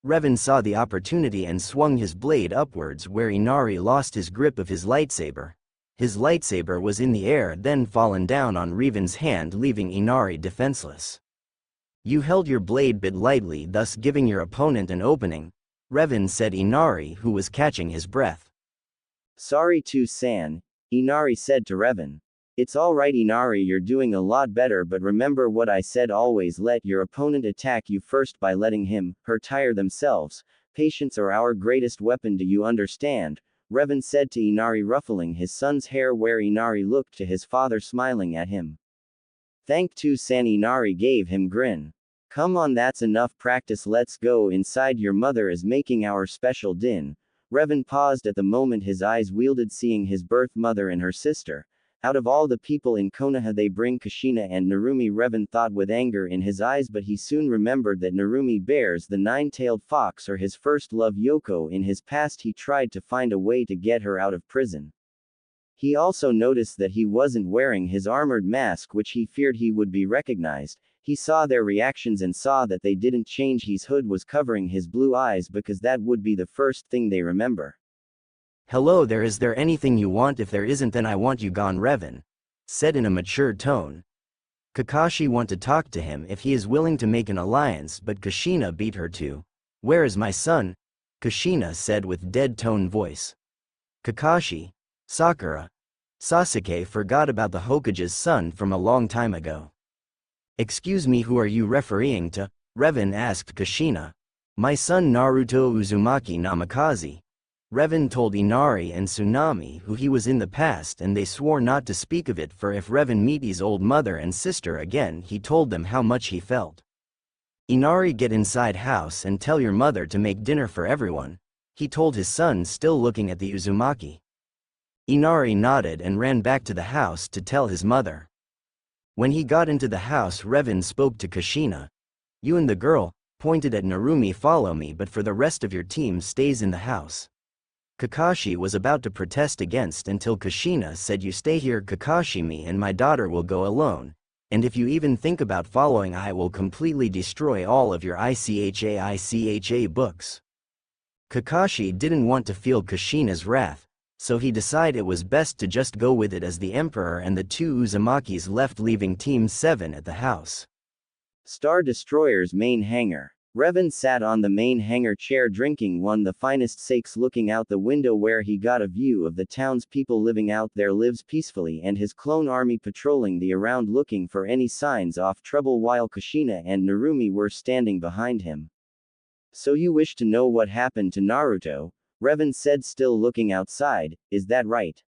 Revan saw the opportunity and swung his blade upwards where Inari lost his grip of his lightsaber. His lightsaber was in the air, then fallen down on Revan's hand, leaving Inari defenseless. You held your blade bit lightly, thus giving your opponent an opening, Revan said. Inari, who was catching his breath. Sorry too, San, Inari said to Revan. It's alright, Inari, you're doing a lot better, but remember what I said, always let your opponent attack you first by letting her tire themselves. Patience are our greatest weapon, do you understand? Revan said to Inari, ruffling his son's hair, where Inari looked to his father smiling at him. Thank to San, Inari gave him grin. Come on, that's enough practice, let's go inside, your mother is making our special din. Revan paused at the moment his eyes wielded, seeing his birth mother and her sister. Out of all the people in Konoha they bring Kushina and Narumi. Revan thought with anger in his eyes, but he soon remembered that Narumi bears the nine-tailed fox or his first love Yoko. In his past he tried to find a way to get her out of prison. He also noticed that he wasn't wearing his armored mask, which he feared he would be recognized. He saw their reactions and saw that they didn't change. His hood was covering his blue eyes because that would be the first thing they remember. Hello there, is there anything you want? If there isn't then I want you gone, Revan said in a mature tone. Kakashi wanted to talk to him if he is willing to make an alliance, but Kushina beat her to. Where is my son? Kushina said with dead tone voice. Kakashi, Sakura, Sasuke forgot about the Hokage's son from a long time ago. Excuse me, who are you refereeing to? Revan asked Kushina. My son Naruto Uzumaki Namikaze. Revan told Inari and Tsunami who he was in the past, and they swore not to speak of it, for if Revan meet his old mother and sister again, he told them how much he felt. Inari, get inside house and tell your mother to make dinner for everyone, he told his son, still looking at the Uzumaki. Inari nodded and ran back to the house to tell his mother. When he got into the house, Revan spoke to Kushina. You and the girl, pointed at Narumi, follow me, but for the rest of your team stays in the house. Kakashi was about to protest against until Kushina said, you stay here Kakashi, me and my daughter will go alone, and if you even think about following I will completely destroy all of your ICHA books. Kakashi didn't want to feel Kushina's wrath, so he decided it was best to just go with it as the Emperor and the two Uzumakis left, leaving Team 7 at the house. Star Destroyer's main hangar. Revan sat on the main hangar chair drinking one the finest sakes, looking out the window where he got a view of the townspeople living out there lives peacefully, and his clone army patrolling the around looking for any signs of trouble, while Kushina and Narumi were standing behind him. So you wish to know what happened to Naruto? Revan said, still looking outside. Is that right?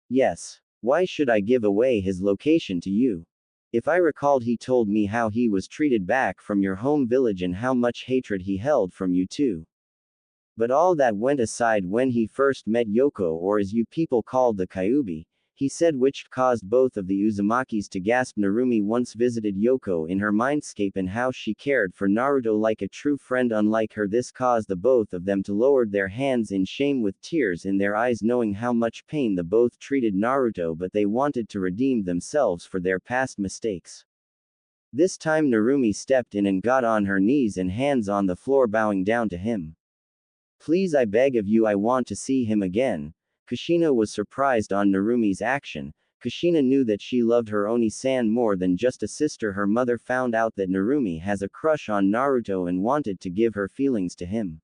Yes. Why should I give away his location to you? If I recalled, he told me how he was treated back from your home village and how much hatred he held from you too. But all that went aside when he first met Yoko, or as you people called the Kyuubi, he said, which caused both of the Uzumakis to gasp. Narumi once visited Yoko in her mindscape and how she cared for Naruto like a true friend. Unlike her, this caused the both of them to lower their hands in shame with tears in their eyes, knowing how much pain the both treated Naruto, but they wanted to redeem themselves for their past mistakes. This time Narumi stepped in and got on her knees and hands on the floor, bowing down to him. Please, I beg of you, I want to see him again. Kushina was surprised on Narumi's action. Kushina knew that she loved her Oni-san more than just a sister. Her mother found out that Narumi has a crush on Naruto and wanted to give her feelings to him.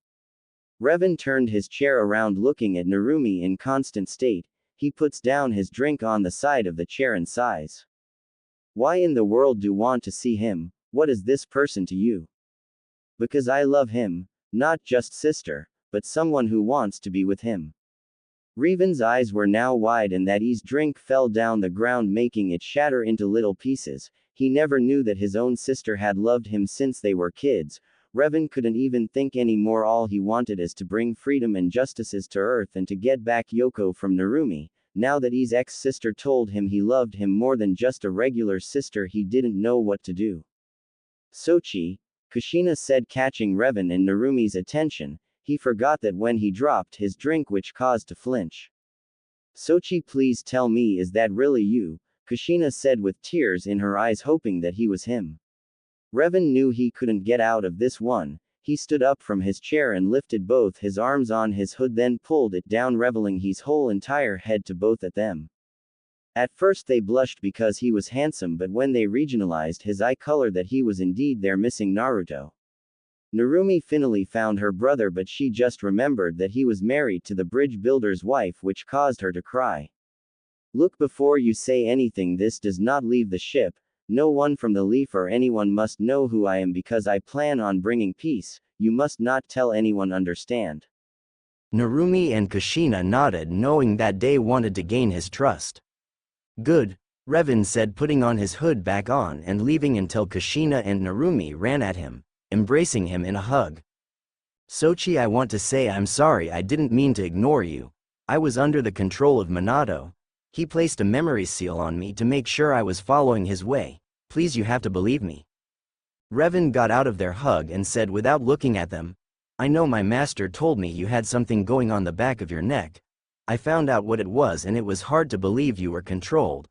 Revan turned his chair around looking at Narumi in constant state. He puts down his drink on the side of the chair and sighs. Why in the world do you want to see him? What is this person to you? Because I love him, not just sister, but someone who wants to be with him. Revan's eyes were now wide and that his drink fell down the ground, making it shatter into little pieces. He never knew that his own sister had loved him since they were kids. Revan couldn't even think anymore. All he wanted is to bring freedom and justices to Earth and to get back Yoko from Narumi. Now that his ex-sister told him he loved him more than just a regular sister, he didn't know what to do. Sochi, Kushina said, catching Revan and Narumi's attention. He forgot that when he dropped his drink, which caused to flinch. Sochi, please tell me, is that really you? Kushina said with tears in her eyes, hoping that he was him. Revan knew he couldn't get out of this one. He stood up from his chair and lifted both his arms on his hood, then pulled it down, revealing his whole entire head to both at them. At first they blushed because he was handsome, but when they regionalized his eye color, that he was indeed their missing Naruto. Narumi finally found her brother, but she just remembered that he was married to the bridge builder's wife, which caused her to cry. Look, before you say anything, this does not leave the ship. No one from the Leaf or anyone must know who I am, because I plan on bringing peace. You must not tell anyone, understand? Narumi and Kushina nodded, knowing that they wanted to gain his trust. Good, Revan said, putting on his hood back on and leaving until Kushina and Narumi ran at him, embracing him in a hug. Sochi, I want to say I'm sorry, I didn't mean to ignore you. I was under the control of Minato. He placed a memory seal on me to make sure I was following his way. Please, you have to believe me. Revan got out of their hug and said without looking at them, I know my master told me you had something going on the back of your neck. I found out what it was and it was hard to believe you were controlled.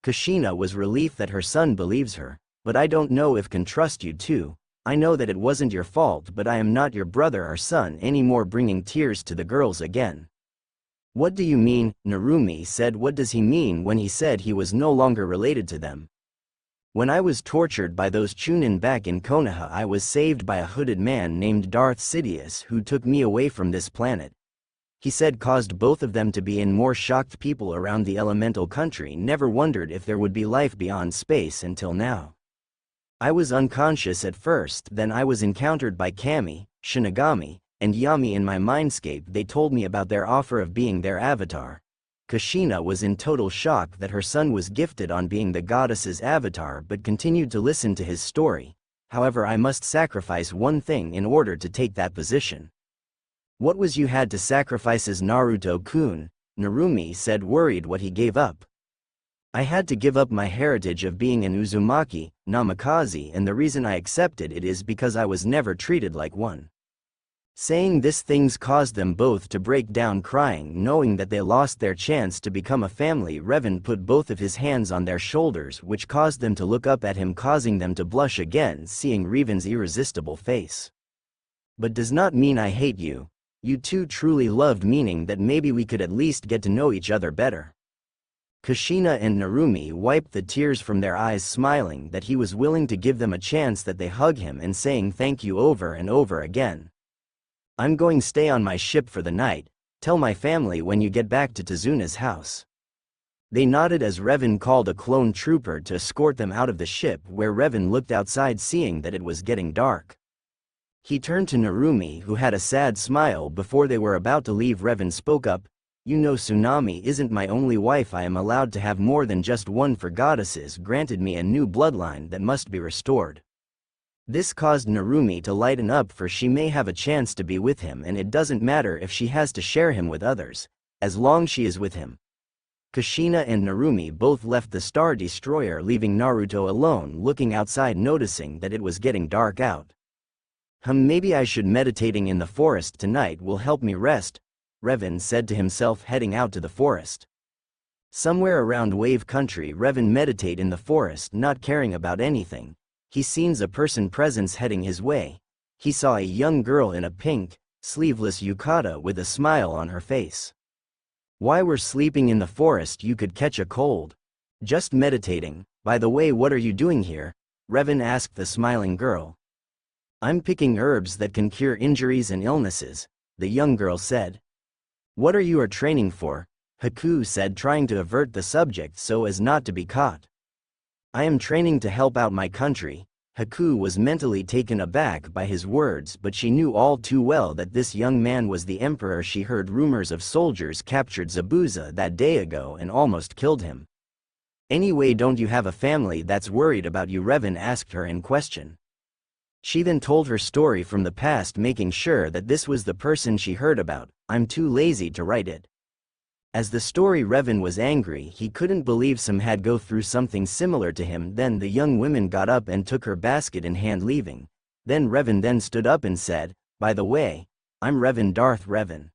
Kushina was relieved that her son believes her, but I don't know if can trust you too. I know that it wasn't your fault, but I am not your brother or son anymore, bringing tears to the girls again. What do you mean? Narumi said. What does he mean when he said he was no longer related to them? When I was tortured by those Chunin back in Konoha, I was saved by a hooded man named Darth Sidious who took me away from this planet. He said caused both of them to be in more shocked people around the elemental country never wondered if there would be life beyond space until now. I was unconscious at first, then I was encountered by Cami, Shinigami, and Yami in my mindscape. They told me about their offer of being their avatar. Kushina was in total shock that her son was gifted on being the goddess's avatar but continued to listen to his story. However, I must sacrifice one thing in order to take that position. What was you had to sacrifice as Naruto-kun? Narumi said, worried what he gave up. I had to give up my heritage of being an Uzumaki, Namikaze, and the reason I accepted it is because I was never treated like one. Saying this things caused them both to break down crying, knowing that they lost their chance to become a family. Revan put both of his hands on their shoulders, which caused them to look up at him, causing them to blush again, seeing Revan's irresistible face. But does not mean I hate you. You two truly loved, meaning that maybe we could at least get to know each other better. Kushina and Narumi wiped the tears from their eyes, smiling that he was willing to give them a chance, that they hug him and saying thank you over and over again. I'm going to stay on my ship for the night. Tell my family when you get back to Tazuna's house. They nodded as Revan called a clone trooper to escort them out of the ship, where Revan looked outside seeing that it was getting dark. He turned to Narumi, who had a sad smile. Before they were about to leave, Revan spoke up, you know Tsunami isn't my only wife. I am allowed to have more than just one, for goddesses granted me a new bloodline that must be restored. This caused Narumi to lighten up, for she may have a chance to be with him, and it doesn't matter if she has to share him with others, as long she is with him. Kushina and Narumi both left the Star Destroyer, leaving Naruto alone looking outside, noticing that it was getting dark out. Maybe I should meditating in the forest tonight will help me rest, Revan said to himself, heading out to the forest. Somewhere around Wave Country, Revan meditate in the forest, not caring about anything. He sees a person presence heading his way. He saw a young girl in a pink, sleeveless yukata with a smile on her face. Why we're sleeping in the forest? You could catch a cold. Just meditating. By the way, what are you doing here? Revan asked the smiling girl. I'm picking herbs that can cure injuries and illnesses, the young girl said. What are you training for? Haku said, trying to avert the subject so as not to be caught. I am training to help out my country. Haku was mentally taken aback by his words, but she knew all too well that this young man was the emperor. She heard rumors of soldiers captured Zabuza that day ago and almost killed him. Anyway, don't you have a family that's worried about you? Revan asked her in question. She then told her story from the past, making sure that this was the person she heard about. I'm too lazy to write it. As the story, Revan was angry. He couldn't believe some had go through something similar to him. Then the young woman got up and took her basket in hand, leaving. Then Revan stood up and said, by the way, I'm Revan, Darth Revan.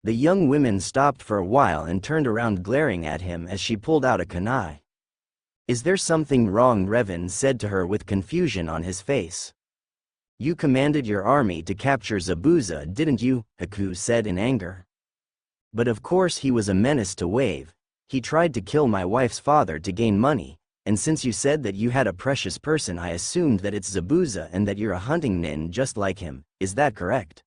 The young woman stopped for a while and turned around, glaring at him as she pulled out a kunai. Is there something wrong? Revan said to her with confusion on his face. You commanded your army to capture Zabuza, didn't you? Haku said in anger. But of course he was a menace to Wave. He tried to kill my wife's father to gain money, and since you said that you had a precious person, I assumed that it's Zabuza and that you're a hunting nin just like him. Is that correct?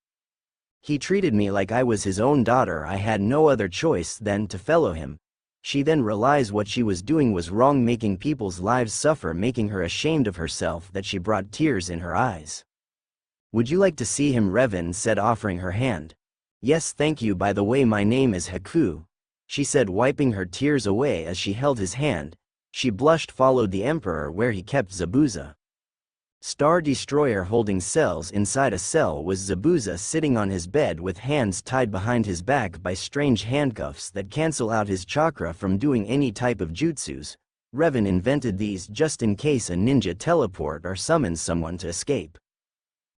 He treated me like I was his own daughter. I had no other choice than to follow him. She then realized what she was doing was wrong, making people's lives suffer, making her ashamed of herself that she brought tears in her eyes. Would you like to see him? Revan said, offering her hand. Yes, thank you. By the way, my name is Haku, she said, wiping her tears away as she held his hand. She blushed, followed the emperor where he kept Zabuza. Star Destroyer holding cells inside a cell was Zabuza sitting on his bed with hands tied behind his back by strange handcuffs that cancel out his chakra from doing any type of jutsus. Revan invented these just in case a ninja teleport or summons someone to escape.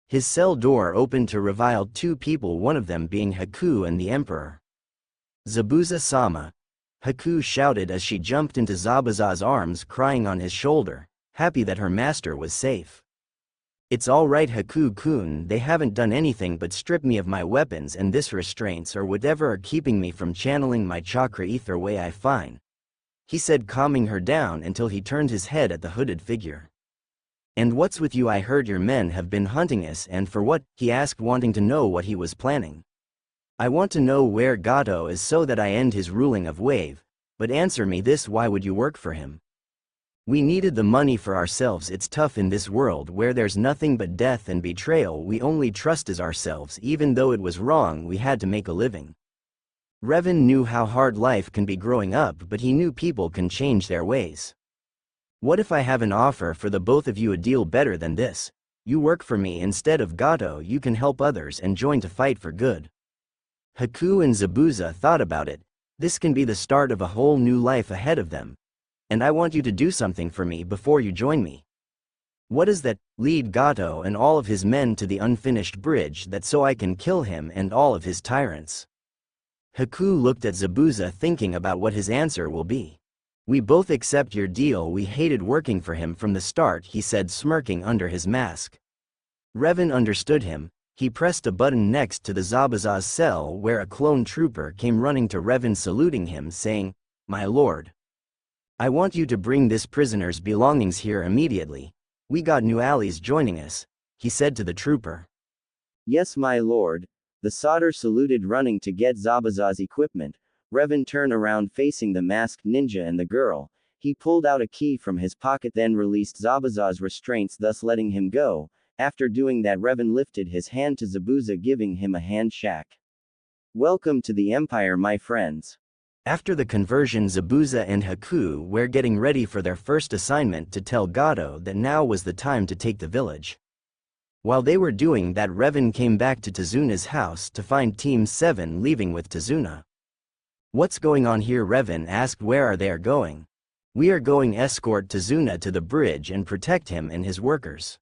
His cell door opened to reveal two people, one of them being Haku and the Emperor. Zabuza-sama, Haku shouted as she jumped into Zabuza's arms, crying on his shoulder, happy that her master was safe. It's all right, Haku-kun, they haven't done anything but strip me of my weapons, and this restraints or whatever are keeping me from channeling my chakra either way I find, he said, calming her down until he turned his head at the hooded figure. And what's with you? I heard your men have been hunting us, and for what? He asked, wanting to know what he was planning. I want to know where Gato is so that I end his ruling of Wave, but answer me this, why would you work for him? We needed the money for ourselves. It's tough in this world where there's nothing but death and betrayal. We only trust as ourselves, even though it was wrong, we had to make a living. Revan knew how hard life can be growing up, but he knew people can change their ways. What if I have an offer for the both of you, a deal better than this? You work for me instead of Gato, you can help others and join to fight for good. Haku and Zabuza thought about it. This can be the start of a whole new life ahead of them. And I want you to do something for me before you join me. What is that? Lead Gato and all of his men to the unfinished bridge, that so I can kill him and all of his tyrants. Haku looked at Zabuza, thinking about what his answer will be. We both accept your deal. We hated working for him from the start, he said, smirking under his mask. Revan understood him. He pressed a button next to the Zabuza's cell, where a clone trooper came running to Revan, saluting him, saying, "My lord, I want you to bring this prisoner's belongings here immediately. We got new allies joining us," he said to the trooper. Yes, my lord. The soldier saluted, running to get Zabuza's equipment. Revan turned around facing the masked ninja and the girl. He pulled out a key from his pocket, then released Zabuza's restraints, thus letting him go. After doing that, Revan lifted his hand to Zabuza, giving him a handshake. Welcome to the Empire, my friends. After the conversion, Zabuza and Haku were getting ready for their first assignment to tell Gato that now was the time to take the village. While they were doing that, Revan came back to Tizuna's house to find Team 7 leaving with Tizuna. What's going on here? Revan asked. Where are they going? We are going escort Tizuna to the bridge and protect him and his workers.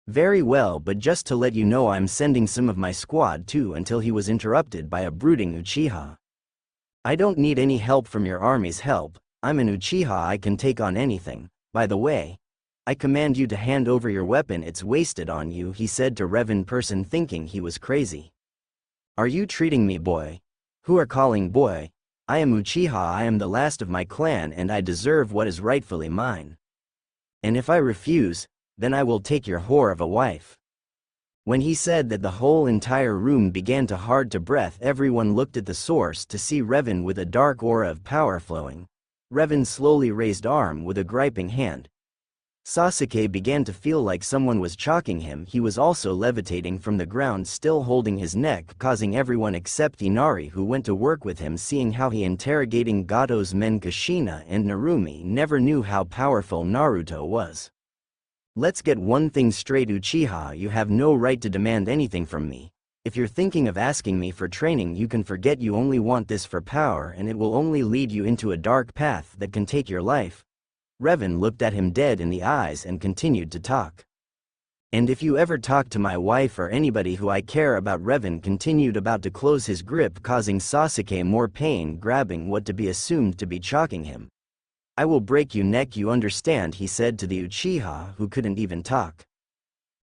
Very well, but just to let you know, I'm sending some of my squad too, until he was interrupted by a brooding Uchiha. I don't need any help from your army's help. I'm an Uchiha, I can take on anything. By the way, I command you to hand over your weapon, it's wasted on you, he said to Revan, person thinking he was crazy. Are you treating me boy? Who are calling boy? I am Uchiha, I am the last of my clan, and I deserve what is rightfully mine. And if I refuse, then I will take your whore of a wife. When he said that, the whole entire room began to hard to breath. Everyone looked at the source to see Revan with a dark aura of power flowing. Revan slowly raised arm with a griping hand. Sasuke began to feel like someone was choking him. He was also levitating from the ground, still holding his neck, causing everyone except Inari, who went to work with him, seeing how he interrogating Gato's men. Kushina and Narumi never knew how powerful Naruto was. Let's get one thing straight, Uchiha, you have no right to demand anything from me. If you're thinking of asking me for training, you can forget. You only want this for power, and it will only lead you into a dark path that can take your life. Revan looked at him dead in the eyes and continued to talk. And if you ever talk to my wife or anybody who I care about, Revan continued, about to close his grip, causing Sasuke more pain, grabbing what to be assumed to be choking him. I will break your neck, you understand, he said to the Uchiha, who couldn't even talk.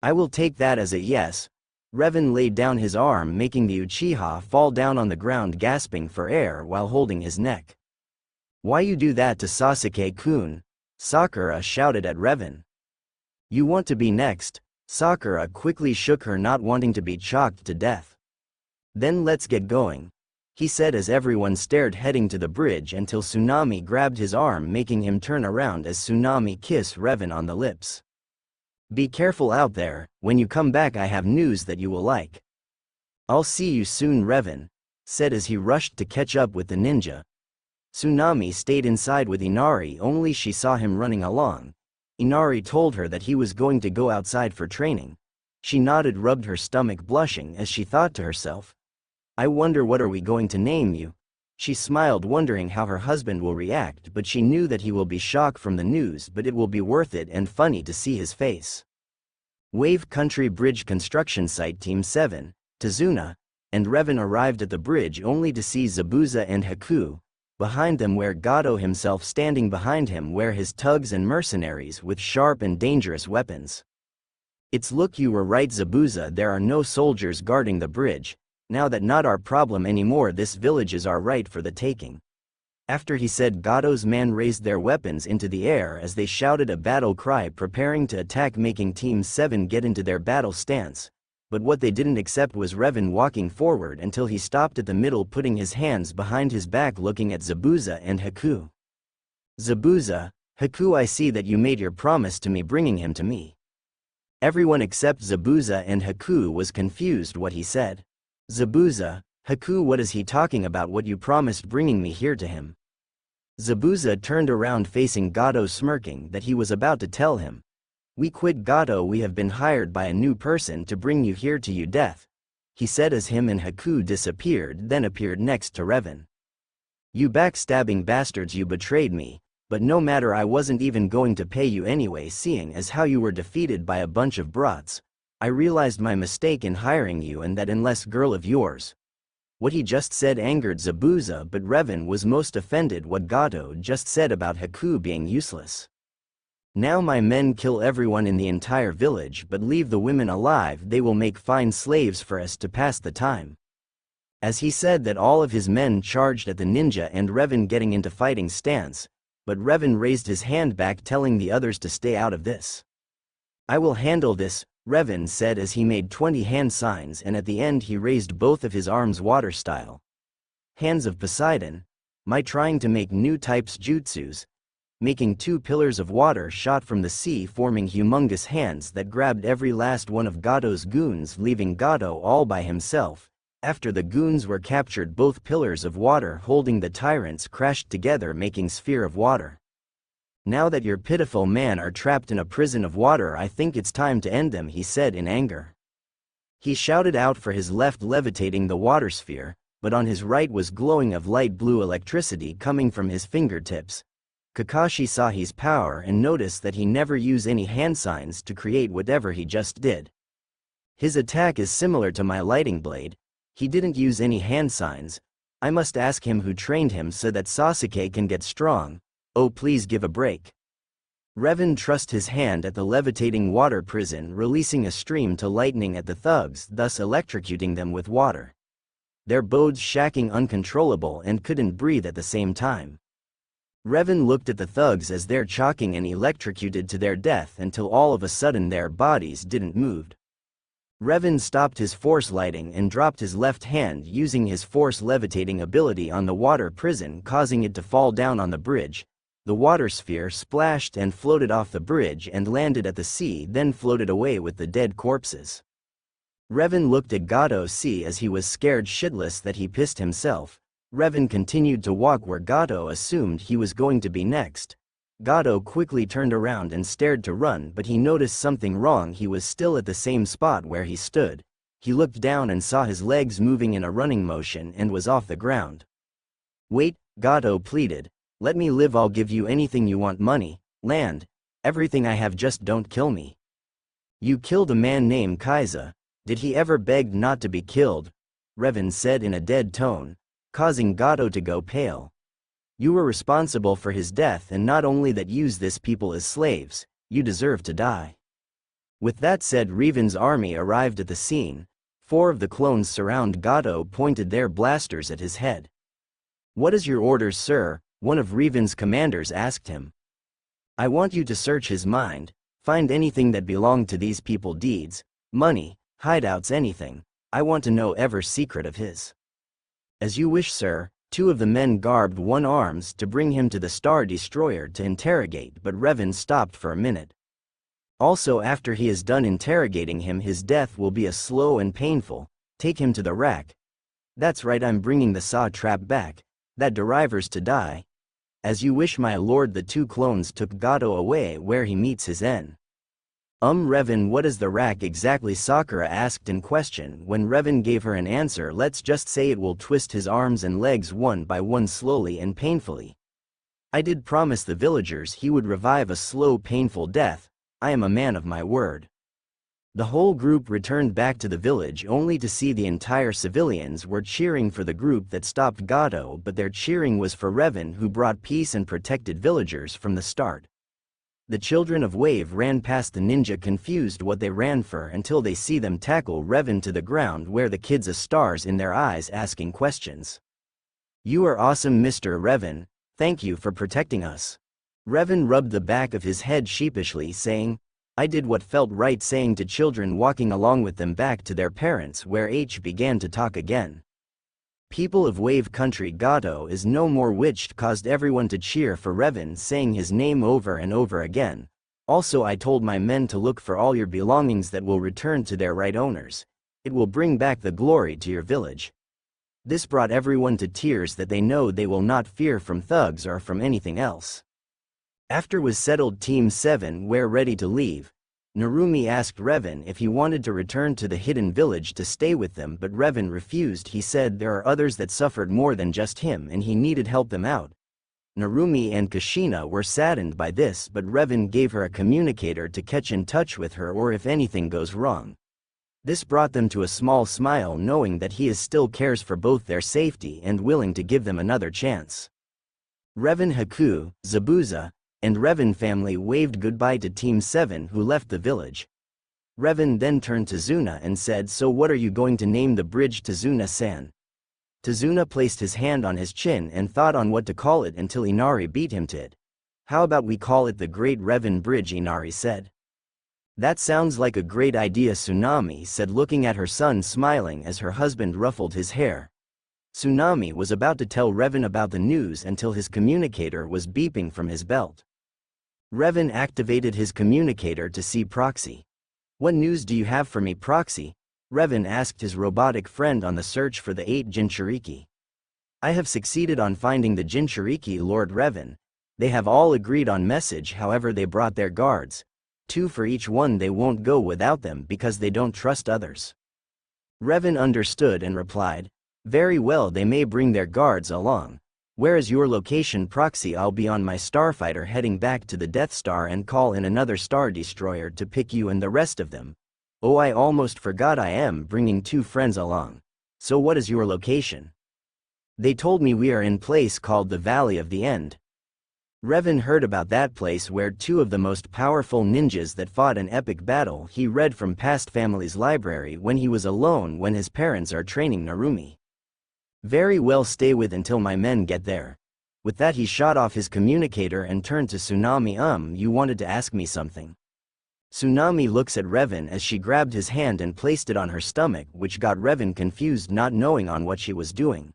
I will take that as a yes. Revan laid down his arm, making the Uchiha fall down on the ground, gasping for air while holding his neck. Why you do that to Sasuke-kun? Sakura shouted at Revan. You want to be next? Sakura quickly shook her, not wanting to be choked to death. Then let's get going, he said as everyone stared, heading to the bridge until Tsunami grabbed his arm, making him turn around as Tsunami kissed Revan on the lips. Be careful out there, when you come back I have news that you will like. I'll see you soon, Revan said as he rushed to catch up with the ninja. Tsunami stayed inside with Inari, only she saw him running along. Inari told her that he was going to go outside for training. She nodded, rubbed her stomach, blushing as she thought to herself, I wonder what are we going to name you? She smiled, wondering how her husband will react, but she knew that he will be shocked from the news, but it will be worth it and funny to see his face. Wave Country Bridge Construction Site Team 7, Tazuna, and Revan arrived at the bridge only to see Zabuza and Haku behind them, where Gato himself standing behind him, where his thugs and mercenaries with sharp and dangerous weapons. It's look, you were right Zabuza, there are no soldiers guarding the bridge. Now that not our problem anymore, this village is our right for the taking. After he said, Gato's men raised their weapons into the air as they shouted a battle cry, preparing to attack, making Team 7 get into their battle stance. But what they didn't accept was Revan walking forward until he stopped at the middle, putting his hands behind his back, looking at Zabuza and Haku. Zabuza, Haku, I see that you made your promise to me, bringing him to me. Everyone except Zabuza and Haku was confused what he said. Zabuza, Haku, what is he talking about? What you promised bringing me here to him? Zabuza turned around facing Gato, smirking that he was about to tell him. We quit Gato, we have been hired by a new person to bring you here to your death, he said as him and Haku disappeared, then appeared next to Revan. You backstabbing bastards, you betrayed me, but no matter, I wasn't even going to pay you anyway, seeing as how you were defeated by a bunch of brats. I realized my mistake in hiring you, and that unless girl of yours. What he just said angered Zabuza, but Revan was most offended what Gato just said about Haku being useless. Now my men kill everyone in the entire village but leave the women alive, they will make fine slaves for us to pass the time. As he said that, all of his men charged at the ninja and Revan getting into fighting stance, but Revan raised his hand back, telling the others to stay out of this. I will handle this, Revan said as he made 20 hand signs, and at the end he raised both of his arms water style. Hands of Poseidon. My trying to make new types jutsus, making 2 pillars of water shot from the sea, forming humongous hands that grabbed every last one of Gato's goons, leaving Gato all by himself. After the goons were captured, both pillars of water holding the tyrants crashed together, making sphere of water. Now that your pitiful men are trapped in a prison of water, I think it's time to end them, he said in anger. He shouted out for his left, levitating the water sphere, but on his right was glowing of light blue electricity coming from his fingertips. Kakashi saw his power and noticed that he never used any hand signs to create whatever he just did. His attack is similar to my lighting blade. He didn't use any hand signs. I must ask him who trained him so that Sasuke can get strong. Oh, please give a break. Revan thrust his hand at the levitating water prison, releasing a stream to lightning at the thugs, thus electrocuting them with water. Their bones shaking uncontrollable and couldn't breathe at the same time. Revan looked at the thugs as they're choking and electrocuted to their death until all of a sudden their bodies didn't move. Revan stopped his force lighting and dropped his left hand, using his force levitating ability on the water prison, causing it to fall down on the bridge. The water sphere splashed and floated off the bridge and landed at the sea, then floated away with the dead corpses. Revan looked at Gato see as he was scared shitless that he pissed himself. Revan continued to walk where Gato assumed he was going to be next. Gato quickly turned around and stared to run, but he noticed something wrong. He was still at the same spot where he stood. He looked down and saw his legs moving in a running motion and was off the ground. Wait, Gato pleaded. Let me live, I'll give you anything you want, money, land, everything I have, just don't kill me. You killed a man named Kaiza. Did he ever beg not to be killed? Revan said in a dead tone, causing Gato to go pale. You were responsible for his death, and not only that, use this people as slaves, you deserve to die. With that said, Revan's army arrived at the scene. 4 of the clones surround Gato, pointed their blasters at his head. What is your orders, sir? One of Revan's commanders asked him. I want you to search his mind, find anything that belonged to these people, deeds, money, hideouts, anything. I want to know every secret of his. As you wish, sir. 2 of the men garbed one arms to bring him to the Star Destroyer to interrogate, but Revan stopped for a minute. Also, after he is done interrogating him, his death will be a slow and painful. Take him to the rack. That's right, I'm bringing the saw trap back. That derivers to die. As you wish, my lord. The two clones took Gato away where he meets his end. Revan, what is the rack exactly? Sakura asked in question. When Revan gave her an answer, let's just say it will twist his arms and legs one by one slowly and painfully. I did promise the villagers he would revive a slow painful death. I am a man of my word. The whole group returned back to the village only to see the entire civilians were cheering for the group that stopped Gato, but their cheering was for Revan, who brought peace and protected villagers from the start. The children of Wave ran past the ninja, confused what they ran for, until they see them tackle Revan to the ground, where the kids are stars in their eyes asking questions. You are awesome, Mr. Revan. Thank you for protecting us. Revan rubbed the back of his head sheepishly, saying, I did what felt right, saying to children walking along with them back to their parents, where H began to talk again. People of Wave Country, Gato is no more, which caused everyone to cheer for Revan, saying his name over and over again. Also, I told my men to look for all your belongings that will return to their right owners. It will bring back the glory to your village. This brought everyone to tears, that they know they will not fear from thugs or from anything else. After was settled, Team 7 were ready to leave. Narumi asked Revan if he wanted to return to the hidden village to stay with them, but Revan refused. He said there are others that suffered more than just him and he needed help them out. Narumi and Kushina were saddened by this, but Revan gave her a communicator to catch in touch with her or if anything goes wrong. This brought them to a small smile, knowing that he still cares for both their safety and willing to give them another chance. Revan, Haku, Zabuza, and Revan family waved goodbye to Team 7, who left the village. Revan then turned to Zuna and said, so what are you going to name the bridge? Tazuna-san. Tazuna placed his hand on his chin and thought on what to call it until Inari beat him to it. How about we call it the Great Revan Bridge? Inari said. That sounds like a great idea, Tsunami said, looking at her son smiling as her husband ruffled his hair. Tsunami was about to tell Revan about the news until his communicator was beeping from his belt. Revan activated his communicator to see Proxy. What news do you have for me, Proxy? Revan asked his robotic friend on the search for the 8 Jinchuriki. I have succeeded on finding the Jinchuriki, Lord Revan. They have all agreed on message, however they brought their guards. 2 for each one. They won't go without them because they don't trust others. Revan understood and replied, very well, they may bring their guards along. Where is your location, Proxy? I'll be on my starfighter heading back to the Death Star and call in another Star Destroyer to pick you and the rest of them. Oh, I almost forgot, I am bringing 2 friends along. So what is your location? They told me we are in place called the Valley of the End. Revan heard about that place where 2 of the most powerful ninjas that fought an epic battle he read from past family's library when he was alone when his parents are training Narumi. Very well, stay with until my men get there. With that he shot off his communicator and turned to Tsunami. You wanted to ask me something. Tsunami looks at Revan as she grabbed his hand and placed it on her stomach, which got Revan confused, not knowing on what she was doing.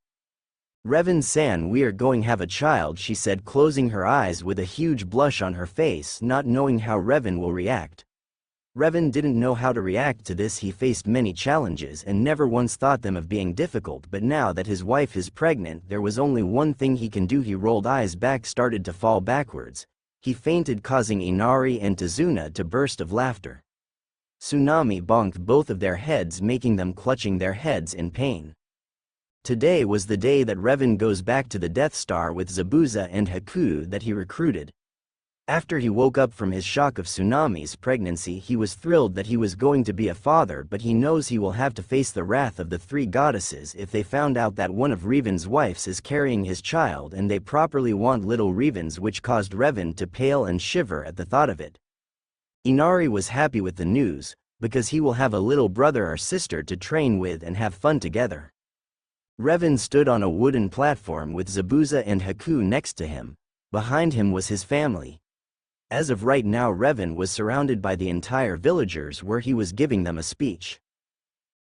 Revan-san, we are going to have a child, she said, closing her eyes with a huge blush on her face, not knowing how Revan will react. Revan didn't know how to react to this. He faced many challenges and never once thought them of being difficult, but now that his wife is pregnant, there was only one thing he can do. He rolled eyes back, started to fall backwards. He fainted, causing Inari and Tazuna to burst of laughter. Tsunami bonked both of their heads, making them clutching their heads in pain. Today was the day that Revan goes back to the Death Star with Zabuza and Haku that he recruited. After he woke up from his shock of Tsunami's pregnancy, he was thrilled that he was going to be a father, but he knows he will have to face the wrath of the 3 goddesses if they found out that one of Revan's wives is carrying his child, and they properly want little Revan's, which caused Revan to pale and shiver at the thought of it. Inari was happy with the news, because he will have a little brother or sister to train with and have fun together. Revan stood on a wooden platform with Zabuza and Haku next to him. Behind him was his family. As of right now, Revan was surrounded by the entire villagers where he was giving them a speech.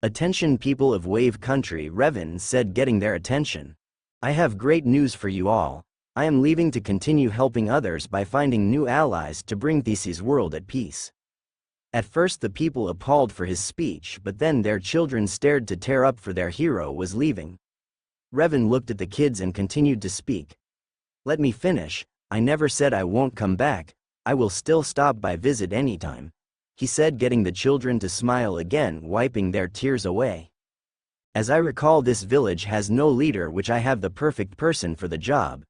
Attention, people of Wave Country, Revan said, getting their attention. I have great news for you all. I am leaving to continue helping others by finding new allies to bring Theseus' world at peace. At first the people appalled for his speech, but then their children stared to tear up, for their hero was leaving. Revan looked at the kids and continued to speak. Let me finish. I never said I won't come back. I will still stop by visit anytime," he said, getting the children to smile again, wiping their tears away. "As I recall, this village has no leader, which I have the perfect person for the job."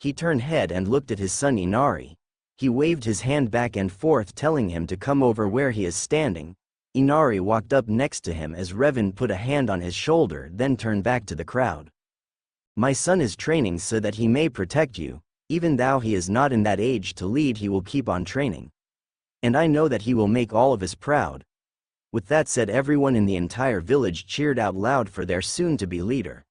He turned head and looked at his son Inari. He waved his hand back and forth, telling him to come over where he is standing. Inari walked up next to him as Revan put a hand on his shoulder, then turned back to the crowd. "My son is training so that he may protect you. Even though he is not in that age to lead, he will keep on training. And I know that he will make all of us proud." With that said, everyone in the entire village cheered out loud for their soon-to-be leader.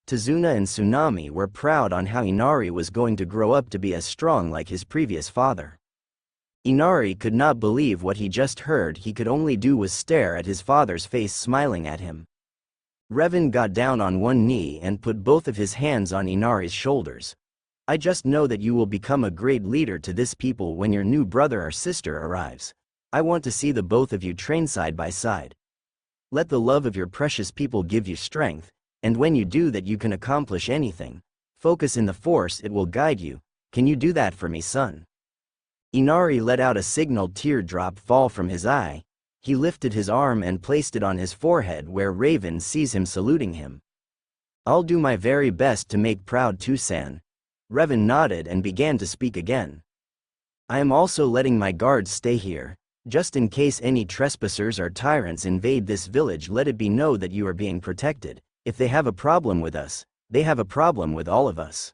Tazuna and Tsunami were proud on how Inari was going to grow up to be as strong like his previous father. Inari could not believe what he just heard. He could only do was stare at his father's face smiling at him. Revan got down on one knee and put both of his hands on Inari's shoulders. "I just know that you will become a great leader to this people when your new brother or sister arrives. I want to see the both of you train side by side. Let the love of your precious people give you strength, and when you do that you can accomplish anything. Focus in the Force, it will guide you. Can you do that for me, son?" Inari let out a signal teardrop fall from his eye. He lifted his arm and placed it on his forehead where Raven sees him saluting him. "I'll do my very best to make proud Tusan." Revan nodded and began to speak again. "I am also letting my guards stay here, just in case any trespassers or tyrants invade this village. Let it be known that you are being protected. If they have a problem with us, they have a problem with all of us."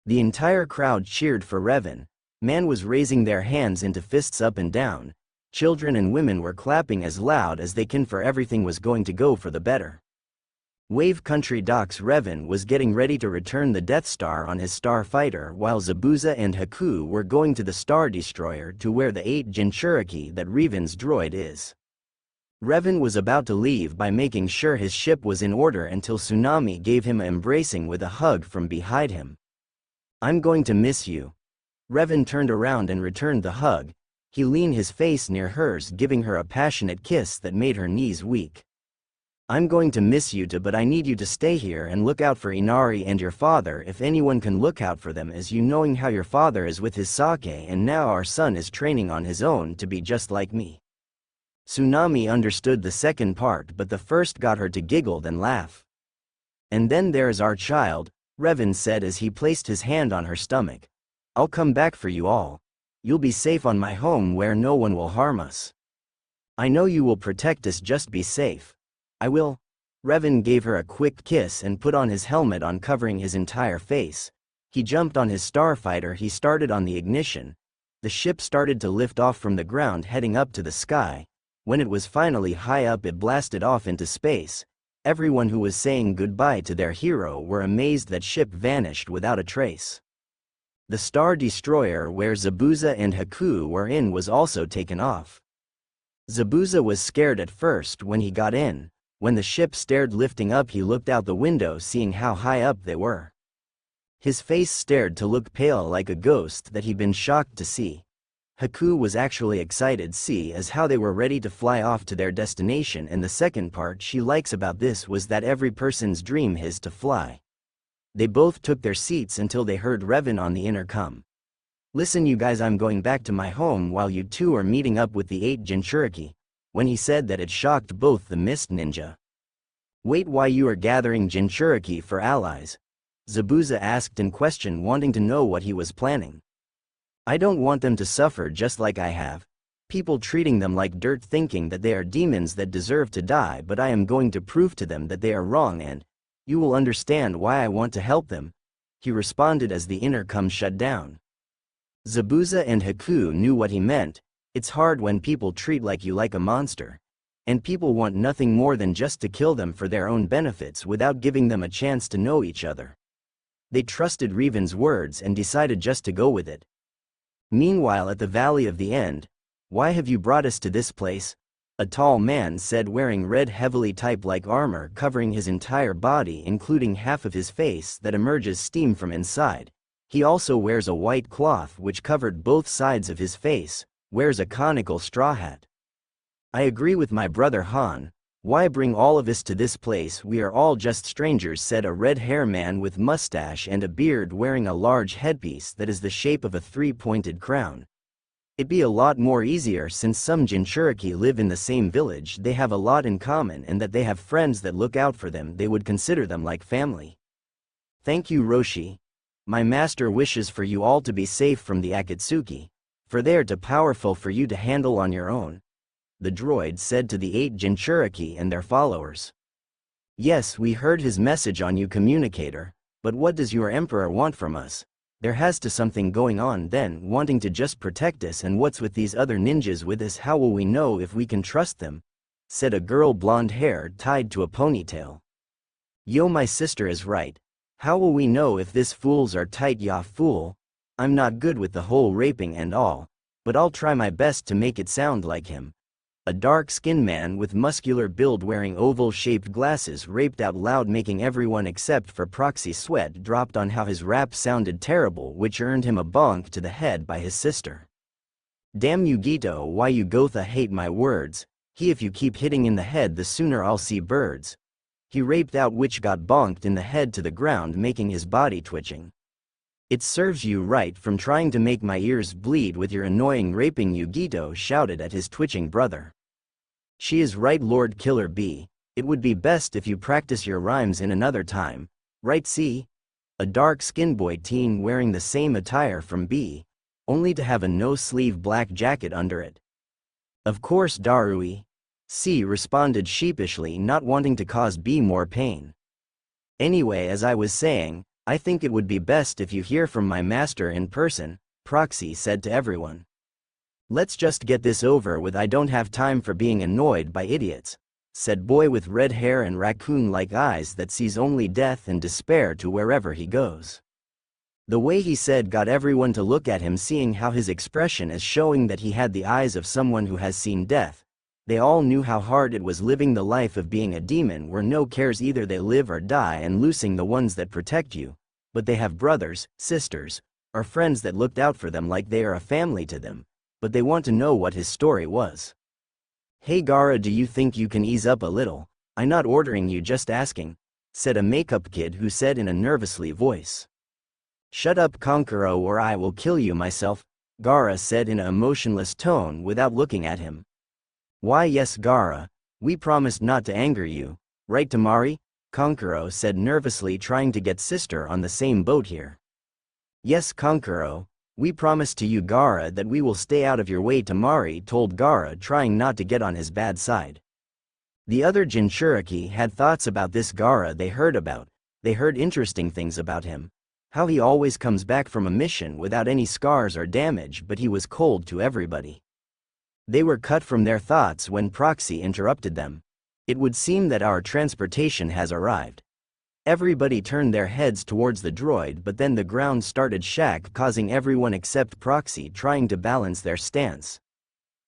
The entire crowd cheered for Revan. Man was raising their hands into fists up and down. Children and women were clapping as loud as they can, for everything was going to go for the better. Wave Country Docks. Revan was getting ready to return the Death Star on his starfighter, while Zabuza and Haku were going to the Star Destroyer to where the 8 Jinchuriki that Revan's droid is. Revan was about to leave by making sure his ship was in order until Tsunami gave him an embracing with a hug from behind him. "I'm going to miss you." Revan turned around and returned the hug. He leaned his face near hers, giving her a passionate kiss that made her knees weak. "I'm going to miss you too, but I need you to stay here and look out for Inari and your father. If anyone can look out for them, as you, knowing how your father is with his sake, and now our son is training on his own to be just like me." Tsunami understood the second part, but the first got her to giggle and laugh. "And then there is our child," Revan said as he placed his hand on her stomach. "I'll come back for you all. You'll be safe on my home where no one will harm us. I know you will protect us, just be safe." "I will." Revan gave her a quick kiss and put on his helmet, uncovering his entire face. He jumped on his starfighter. He started on the ignition. The ship started to lift off from the ground, heading up to the sky. When it was finally high up, it blasted off into space. Everyone who was saying goodbye to their hero were amazed that ship vanished without a trace. The Star Destroyer where Zabuza and Haku were in was also taken off. Zabuza was scared at first when he got in. When the ship started lifting up, he looked out the window, seeing how high up they were. His face started to look pale like a ghost that he'd been shocked to see. Haku was actually excited, see as how they were ready to fly off to their destination, and the second part she likes about this was that every person's dream is to fly. They both took their seats until they heard Revan on the intercom. "Listen you guys, I'm going back to my home while you two are meeting up with the 8 Jinchuriki." When he said that, it shocked both the Mist Ninja. "Wait, why you are gathering Jinchuriki for allies?" Zabuza asked in question, wanting to know what he was planning. "I don't want them to suffer just like I have. People treating them like dirt, thinking that they are demons that deserve to die, but I am going to prove to them that they are wrong, and you will understand why I want to help them," he responded as the intercom shut down. Zabuza and Haku knew what he meant. It's hard when people treat you like a monster. And people want nothing more than just to kill them for their own benefits without giving them a chance to know each other. They trusted Revan's words and decided just to go with it. Meanwhile, at the Valley of the End, "Why have you brought us to this place?" a tall man said, wearing red heavily type-like armor covering his entire body, including half of his face that emerges steam from inside. He also wears a white cloth which covered both sides of his face, wears a conical straw hat. "I agree with my brother Han. Why bring all of us to this place? We are all just strangers, said a red-haired man with mustache and a beard wearing a large headpiece that is the shape of a three-pointed crown. It'd be a lot more easier since some Jinchuriki live in the same village, they have a lot in common, and that they have friends that look out for them, they would consider them like family. Thank you, Roshi. My master wishes for you all to be safe from the Akatsuki, for they are too powerful for you to handle on your own, the droid said to the 8 Jinchuriki and their followers. Yes, we heard his message on you communicator, but what does your emperor want from us? There has to something going on then, wanting to just protect us, and what's with these other ninjas with us? How will we know if we can trust them? Said a girl, blonde hair tied to a ponytail. Yo, my sister is right. How will we know if this fools are tight? Ya fool. I'm not good with the whole raping and all, but I'll try my best to make it sound like him. A dark-skinned man with muscular build wearing oval-shaped glasses raped out loud, making everyone except for Proxy sweat dropped on how his rap sounded terrible, which earned him a bonk to the head by his sister. Damn you, Gito, why you Gotha hate my words? If you keep hitting in the head, the sooner I'll see birds. He raped out, which got bonked in the head to the ground, making his body twitching. It serves you right, from trying to make my ears bleed with your annoying raping, Yugito shouted at his twitching brother. She is right, Lord Killer B. It would be best if you practice your rhymes in another time, right? C. A dark-skinned boy teen wearing the same attire from B, only to have a no-sleeve black jacket under it. Of course, Darui. C responded sheepishly, not wanting to cause B more pain. Anyway, as I was saying, I think it would be best if you hear from my master in person, Proxy said to everyone. Let's just get this over with, I don't have time for being annoyed by idiots, said boy with red hair and raccoon-like eyes that sees only death and despair to wherever he goes. The way he said got everyone to look at him, seeing how his expression is showing that he had the eyes of someone who has seen death. They all knew how hard it was living the life of being a demon where no cares, either they live or die, and losing the ones that protect you, but they have brothers, sisters, or friends that looked out for them like they are a family to them, but they want to know what his story was. Hey Gara, do you think you can ease up a little? I'm not ordering you, just asking, said a makeup kid who said in a nervously voice. Shut up, Konkuro, or I will kill you myself, Gara said in an emotionless tone without looking at him. Why yes, Gara, we promised not to anger you, right Tamari? Konkuro said nervously, trying to get sister on the same boat here. Yes, Konkuro, we promised to you, Gara, that we will stay out of your way, Tamari told Gara, trying not to get on his bad side. The other Jinchuriki had thoughts about this Gara they heard about. They heard interesting things about him. How he always comes back from a mission without any scars or damage, but he was cold to everybody. They were cut from their thoughts when Proxy interrupted them. It would seem that our transportation has arrived. Everybody turned their heads towards the droid, but then the ground started shack, causing everyone except Proxy trying to balance their stance.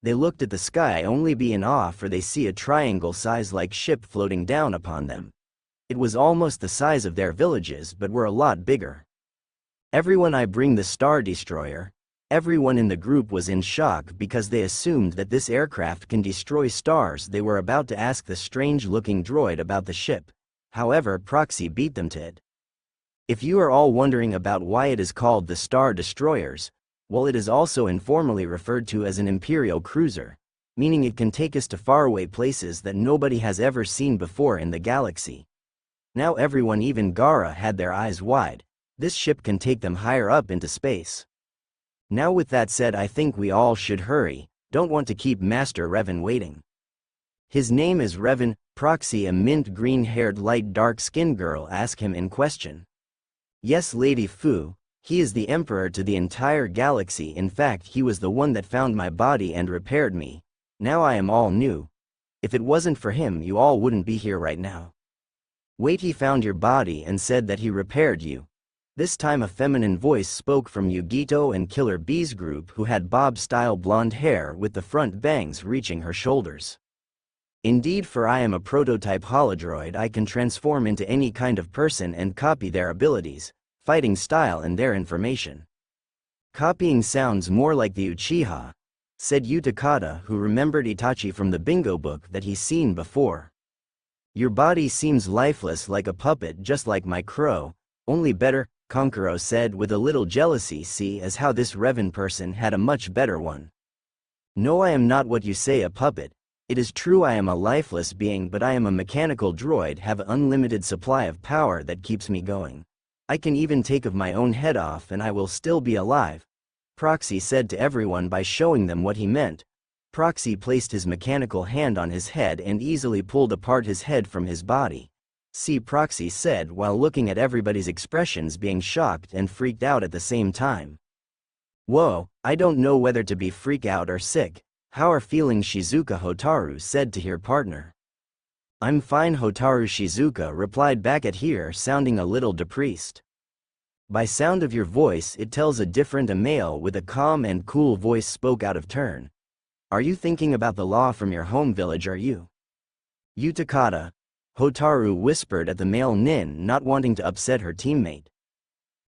They looked at the sky, only be in awe, for they see a triangle-size-like ship floating down upon them. It was almost the size of their villages, but were a lot bigger. Everyone, I bring the Star Destroyer. Everyone in the group was in shock because they assumed that this aircraft can destroy stars. They were about to ask the strange-looking droid about the ship. However, Proxy beat them to it. If you are all wondering about why it is called the Star Destroyers, well, it is also informally referred to as an Imperial cruiser, meaning it can take us to faraway places that nobody has ever seen before in the galaxy. Now everyone, even Gara, had their eyes wide. This ship can take them higher up into space. Now with that said, I think we all should hurry, don't want to keep Master Revan waiting. His name is Revan, Proxy, a mint green-haired light dark-skinned girl, asked him in question. Yes, Lady Fu, he is the emperor to the entire galaxy. In fact, he was the one that found my body and repaired me. Now I am all new. If it wasn't for him, you all wouldn't be here right now. Wait, he found your body and said that he repaired you. This time a feminine voice spoke from Yugito and Killer B's group, who had bob-style blonde hair with the front bangs reaching her shoulders. Indeed, for I am a prototype holodroid. I can transform into any kind of person and copy their abilities, fighting style and their information. Copying sounds more like the Uchiha, said Yu Takada, who remembered Itachi from the bingo book that he's seen before. Your body seems lifeless like a puppet, just like my crow, only better, Konkuro said with a little jealousy. See as how this Revan person had a much better one. No, I am not what you say, a puppet. It is true I am a lifeless being, but I am a mechanical droid, have an unlimited supply of power that keeps me going. I can even take of my own head off and I will still be alive. Proxy said to everyone by showing them what he meant. Proxy placed his mechanical hand on his head and easily pulled apart his head from his body. See, Proxy said while looking at everybody's expressions being shocked and freaked out at the same time. Whoa, I don't know whether to be freak out or sick. How are feeling, Shizuka? Hotaru said to her partner. I'm fine, Hotaru. Shizuka replied back at her, sounding a little depressed. By sound of your voice it tells a different. A male with a calm and cool voice spoke out of turn. Are you thinking about the law from your home village, are you? Utakata, Hotaru whispered at the male nin, not wanting to upset her teammate.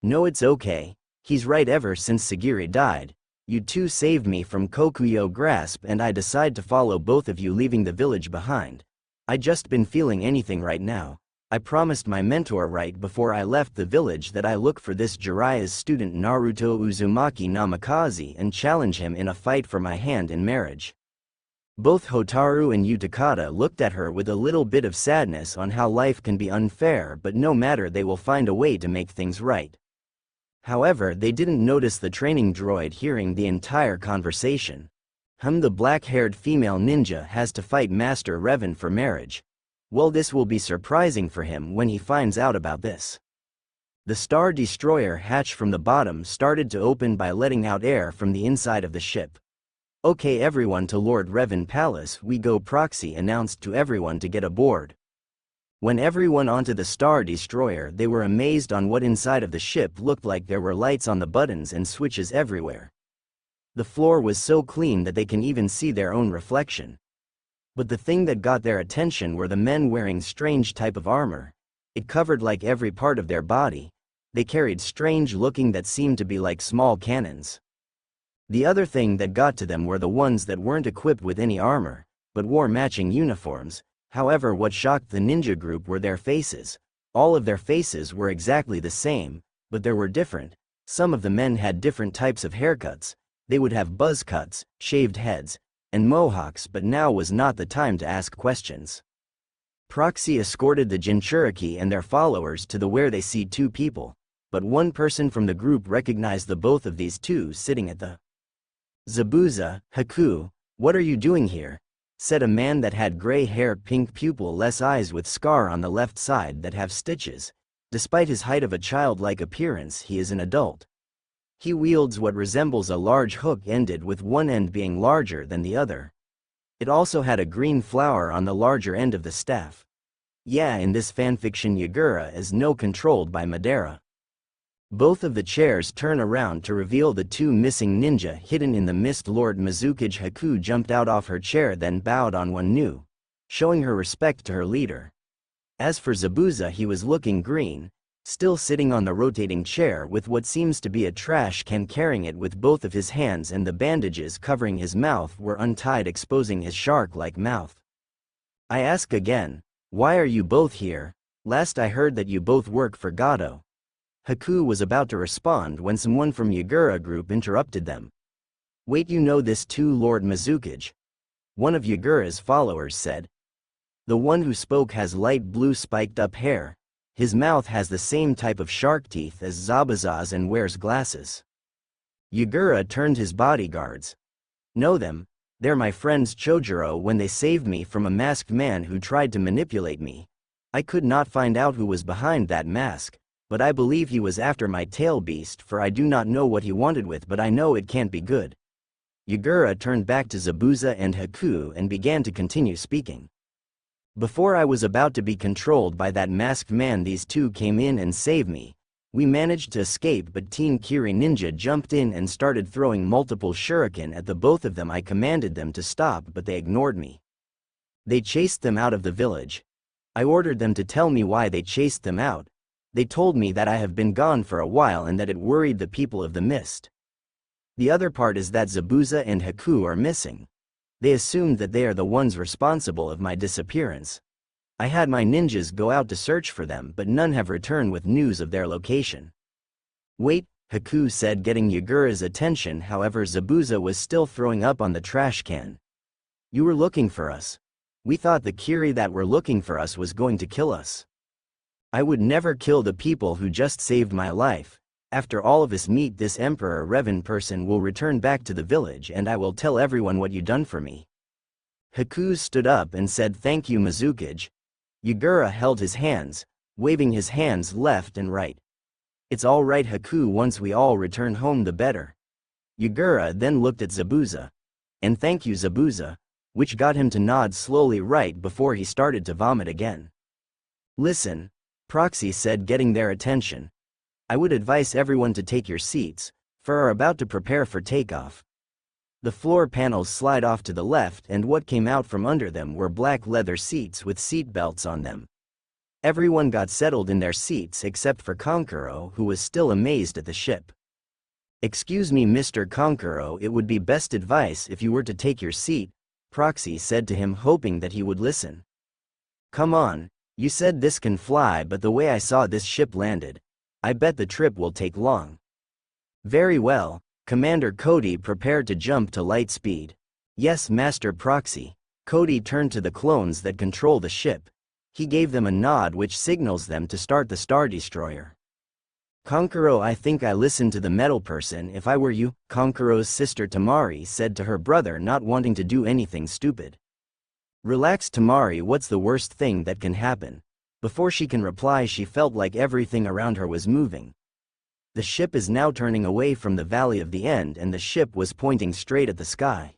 No, it's okay. He's right. Ever since Sagiri died, you two saved me from Kokuyo grasp and I decide to follow both of you, leaving the village behind. I just been feeling anything right now. I promised my mentor right before I left the village that I look for this Jiraiya's student Naruto Uzumaki Namikaze and challenge him in a fight for my hand in marriage. Both Hotaru and Utakata looked at her with a little bit of sadness on how life can be unfair, but no matter, they will find a way to make things right. However, they didn't notice the training droid hearing the entire conversation. The black-haired female ninja has to fight Master Revan for marriage. Well, this will be surprising for him when he finds out about this. The Star Destroyer hatch from the bottom started to open by letting out air from the inside of the ship. Okay everyone, to Lord Revan Palace we go, Proxy announced to everyone to get aboard. When everyone onto the Star Destroyer, they were amazed on what inside of the ship looked like. There were lights on the buttons and switches everywhere. The floor was so clean that they can even see their own reflection. But the thing that got their attention were the men wearing strange type of armor. It covered like every part of their body. They carried strange looking that seemed to be like small cannons. The other thing that got to them were the ones that weren't equipped with any armor, but wore matching uniforms. However, what shocked the ninja group were their faces. All of their faces were exactly the same, but they were different. Some of the men had different types of haircuts. They would have buzz cuts, shaved heads, and mohawks, but now was not the time to ask questions. Proxy escorted the Jinchuriki and their followers to the where they see two people, but one person from the group recognized the both of these two sitting at the Zabuza. Haku, what are you doing here? Said a man that had gray hair, pink pupil-less eyes with scar on the left side that have stitches. Despite his height of a childlike appearance, he is an adult. He wields what resembles a large hook ended with one end being larger than the other. It also had a green flower on the larger end of the staff. Yeah, in this fanfiction Yagura is no controlled by Madara. Both of the chairs turn around to reveal the two missing ninja hidden in the mist. Lord Mizukage. Haku jumped out off her chair then bowed on one knee, showing her respect to her leader. As for Zabuza, he was looking green, still sitting on the rotating chair with what seems to be a trash can, carrying it with both of his hands, and the bandages covering his mouth were untied, exposing his shark-like mouth. I ask again, why are you both here? Last I heard that you both work for Gato. Haku was about to respond when someone from Yagura group interrupted them. Wait, you know this too, Lord Mizukage? One of Yagura's followers said. The one who spoke has light blue spiked up hair. His mouth has the same type of shark teeth as Zabuza's and wears glasses. Yagura turned his bodyguards. Know them? They're my friends Chojuro. When they saved me from a masked man who tried to manipulate me, I could not find out who was behind that mask, but I believe he was after my tail beast, for I do not know what he wanted with, but I know it can't be good. Yagura turned back to Zabuza and Haku and began to continue speaking. Before I was about to be controlled by that masked man, these two came in and saved me. We managed to escape, but Teen Kiri Ninja jumped in and started throwing multiple shuriken at the both of them. I commanded them to stop, but they ignored me. They chased them out of the village. I ordered them to tell me why they chased them out. They told me that I have been gone for a while and that it worried the people of the mist. The other part is that Zabuza and Haku are missing. They assumed that they are the ones responsible of my disappearance. I had my ninjas go out to search for them, but none have returned with news of their location. Wait, Haku said, getting Yagura's attention. However, Zabuza was still throwing up on the trash can. You were looking for us. We thought the Kiri that were looking for us was going to kill us. I would never kill the people who just saved my life. After all of us meet this Emperor Revan person will return back to the village and I will tell everyone what you done for me. Haku stood up and said thank you Mizukage. Yagura held his hands, waving his hands left and right. It's all right Haku, once we all return home the better. Yagura then looked at Zabuza. And thank you Zabuza, which got him to nod slowly right before he started to vomit again. Listen, Proxy said, getting their attention. I would advise everyone to take your seats, for are about to prepare for takeoff. The floor panels slide off to the left and what came out from under them were black leather seats with seat belts on them. Everyone got settled in their seats except for Konkuro, who was still amazed at the ship. Excuse me Mr. Konkuro, it would be best advice if you were to take your seat, Proxy said to him, hoping that he would listen. Come on, you said this can fly, but the way I saw this ship landed, I bet the trip will take long. Very well, Commander Cody prepared to jump to light speed. Yes Master Proxy. Cody turned to the clones that control the ship. He gave them a nod which signals them to start the Star Destroyer. Konkuro, I think I listened to the metal person. If I were you, Konkuro's sister Tamari said to her brother, not wanting to do anything stupid. Relax Tamari, what's the worst thing that can happen? Before she can reply, she felt like everything around her was moving. The ship is now turning away from the Valley of the End and the ship was pointing straight at the sky.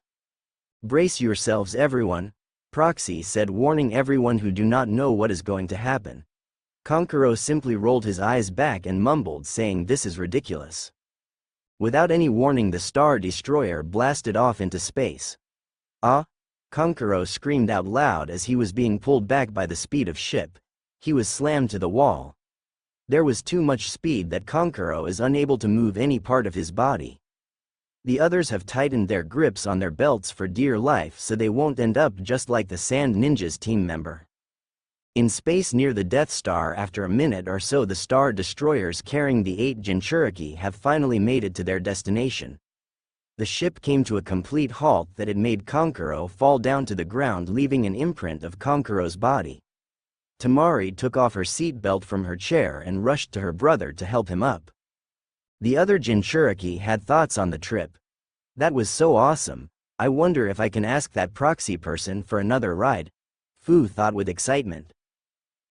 Brace yourselves everyone, Proxy said, warning everyone who do not know what is going to happen. Konkuro simply rolled his eyes back and mumbled, saying this is ridiculous. Without any warning, the Star Destroyer blasted off into space. Ah! Konkuro screamed out loud as he was being pulled back by the speed of ship. He was slammed to the wall. There was too much speed that Konkuro is unable to move any part of his body. The others have tightened their grips on their belts for dear life so they won't end up just like the Sand Ninjas team member. In space near the Death Star, after a minute or so, the Star Destroyers carrying the 8 Jinchuriki have finally made it to their destination. The ship came to a complete halt that it made Konkuro fall down to the ground, leaving an imprint of Konkuro's body. Tamari took off her seatbelt from her chair and rushed to her brother to help him up. The other Jinchuriki had thoughts on the trip. That was so awesome, I wonder if I can ask that Proxy person for another ride, Fu thought with excitement.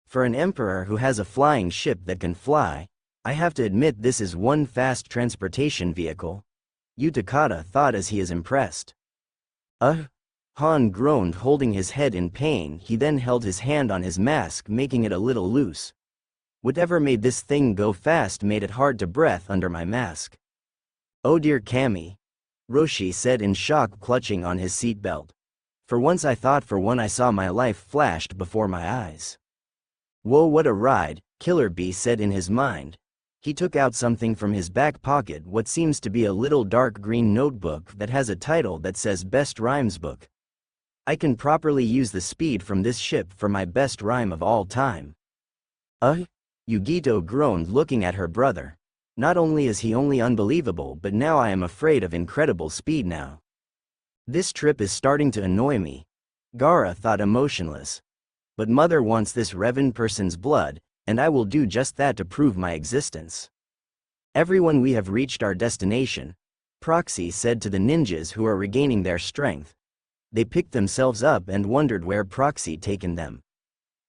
For an emperor who has a flying ship that can fly, I have to admit this is one fast transportation vehicle, Utakata thought as he is impressed. Han groaned, holding his head in pain. He then held his hand on his mask, making it a little loose. Whatever made this thing go fast made it hard to breathe under my mask. Oh dear Cami, Roshi said in shock, clutching on his seatbelt. For once I thought for one I saw my life flashed before my eyes. Whoa, what a ride, Killer Bee said in his mind. He took out something from his back pocket, what seems to be a little dark green notebook that has a title that says Best Rhymes Book. I can properly use the speed from this ship for my best rhyme of all time. Yugito groaned, looking at her brother. Not only is he only unbelievable, but now I am afraid of incredible speed now. This trip is starting to annoy me. Gaara thought, emotionless. But mother wants this Revan person's blood, and I will do just that to prove my existence. Everyone, we have reached our destination, Proxy said to the ninjas who are regaining their strength. They picked themselves up and wondered where Proxy taken them.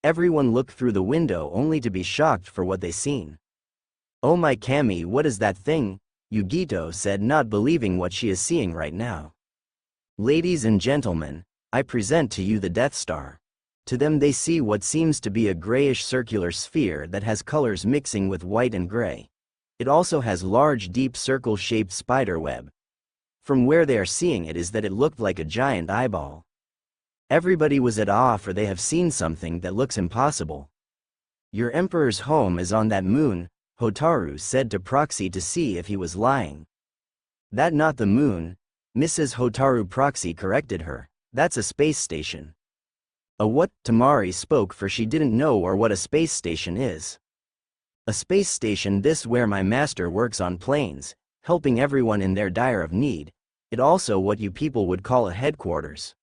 Everyone looked through the window only to be shocked for what they seen. Oh my Cami, what is that thing? Yugito said, not believing what she is seeing right now. Ladies and gentlemen, I present to you the Death Star. To them they see what seems to be a grayish circular sphere that has colors mixing with white and gray. It also has large deep circle-shaped spider web. From where they are seeing it is that it looked like a giant eyeball. Everybody was at awe, for they have seen something that looks impossible. Your emperor's home is on that moon, Hotaru said to Proxy to see if he was lying. That not the moon, Mrs. Hotaru, Proxy corrected her. That's a space station. A what? Tamari spoke, for she didn't know or what a space station is. A space station, this where my master works on planes, helping everyone in their dire of need. It also what you people would call a headquarters.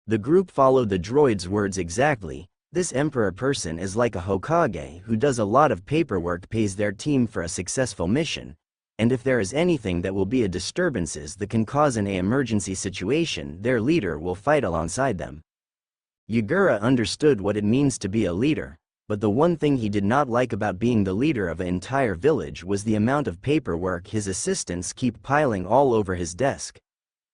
The group followed the droid's words exactly. This emperor person is like a Hokage who does a lot of paperwork, pays their team for a successful mission, and if there is anything that will be a disturbances that can cause an emergency situation, their leader will fight alongside them. Yagura understood what it means to be a leader, but the one thing he did not like about being the leader of an entire village was the amount of paperwork his assistants keep piling all over his desk.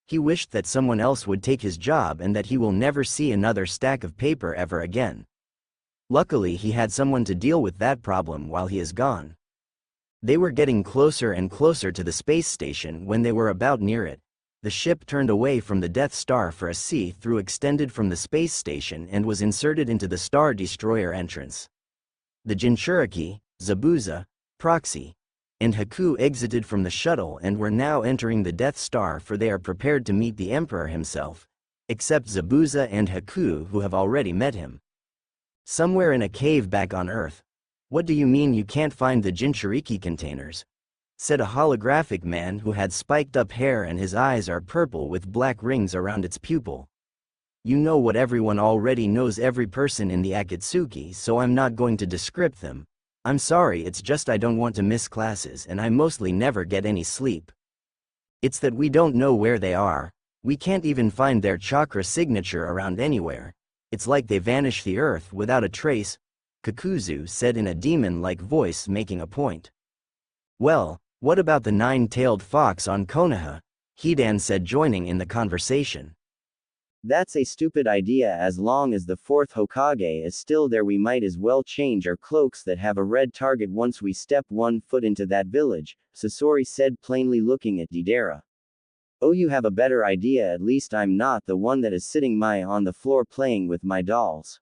He wished that someone else would take his job and that he will never see another stack of paper ever again. Luckily, he had someone to deal with that problem while he is gone. They were getting closer and closer to the space station. When they were about near it, the ship turned away from the Death Star for a see-through extended from the space station and was inserted into the Star Destroyer entrance. The Jinchuriki, Zabuza, Proxy, and Haku exited from the shuttle and were now entering the Death Star, for they are prepared to meet the Emperor himself, except Zabuza and Haku, who have already met him. Somewhere in a cave back on Earth. What do you mean you can't find the Jinchuriki containers? Said a holographic man who had spiked up hair and his eyes are purple with black rings around its pupil. You know what everyone already knows, every person in the Akatsuki, so I'm not going to descript them. I'm sorry, it's just I don't want to miss classes and I mostly never get any sleep. It's that we don't know where they are. We can't even find their chakra signature around anywhere. It's like they vanish the earth without a trace, Kakuzu said in a demon-like voice, making a point. Well, what about the nine-tailed fox on Konoha? Hidan said, joining in the conversation. That's a stupid idea. As long as the fourth Hokage is still there, we might as well change our cloaks that have a red target once we step one foot into that village, Sasori said, plainly looking at Deidara. Oh, you have a better idea. At least I'm not the one that is sitting on the floor playing with my dolls.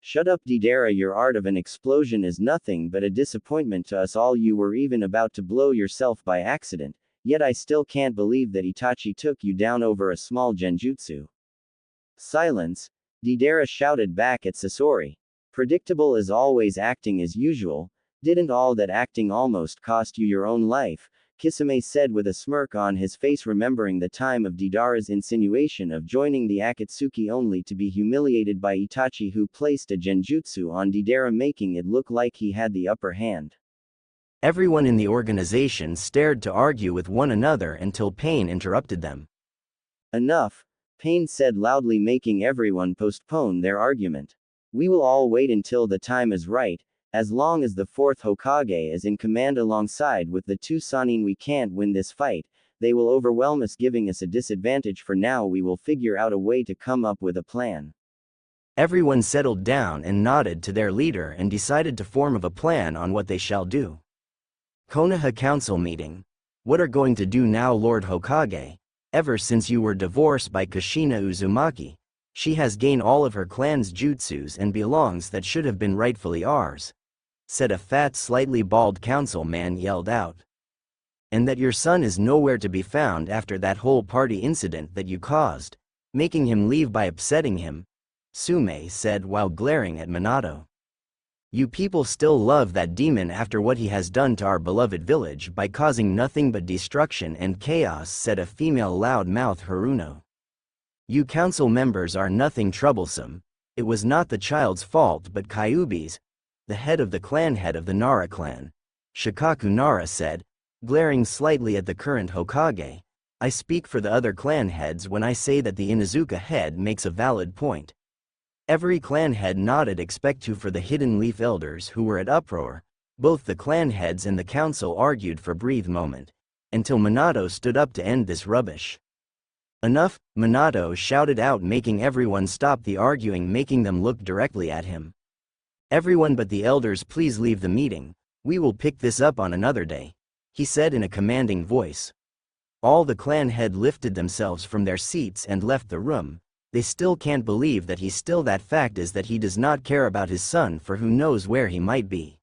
Shut up, Deidara, your art of an explosion is nothing but a disappointment to us all. You were even about to blow yourself by accident, yet I still can't believe that Itachi took you down over a small genjutsu. Silence, Deidara shouted back at Sasori. Predictable as always, acting as usual. Didn't all that acting almost cost you your own life? Kisame said with a smirk on his face, remembering the time of Deidara's insinuation of joining the Akatsuki only to be humiliated by Itachi, who placed a genjutsu on Deidara, making it look like he had the upper hand. Everyone in the organization stared to argue with one another until Pain interrupted them. Enough, Pain said loudly, making everyone postpone their argument. We will all wait until the time is right. As long as the fourth Hokage is in command alongside with the two Sannin, we can't win this fight. They will overwhelm us, giving us a disadvantage. For now, we will figure out a way to come up with a plan. Everyone settled down and nodded to their leader and decided to form a plan on what they shall do. Konoha Council meeting. What are going to do now, Lord Hokage? Ever since you were divorced by Kushina Uzumaki, she has gained all of her clan's jutsus and belongs that should have been rightfully ours, said a fat, slightly bald councilman, yelled out. And that your son is nowhere to be found after that whole party incident that you caused, making him leave by upsetting him, Sume said while glaring at Minato. You people still love that demon after what he has done to our beloved village by causing nothing but destruction and chaos, said a female loud-mouthed Haruno. You council members are nothing troublesome. It was not the child's fault but Kyuubi's, the head of the Nara clan. Shikaku Nara said, glaring slightly at the current Hokage. I speak for the other clan heads when I say that the Inuzuka head makes a valid point. Every clan head nodded except for the Hidden Leaf elders, who were at uproar. Both the clan heads and the council argued for a brief moment, until Minato stood up to end this rubbish. Enough, Minato shouted out, making everyone stop the arguing, making them look directly at him. Everyone but the elders, please leave the meeting. We will pick this up on another day, he said in a commanding voice. All the clan head lifted themselves from their seats and left the room. They still can't believe that he's still. That fact is that he does not care about his son, for who knows where he might be.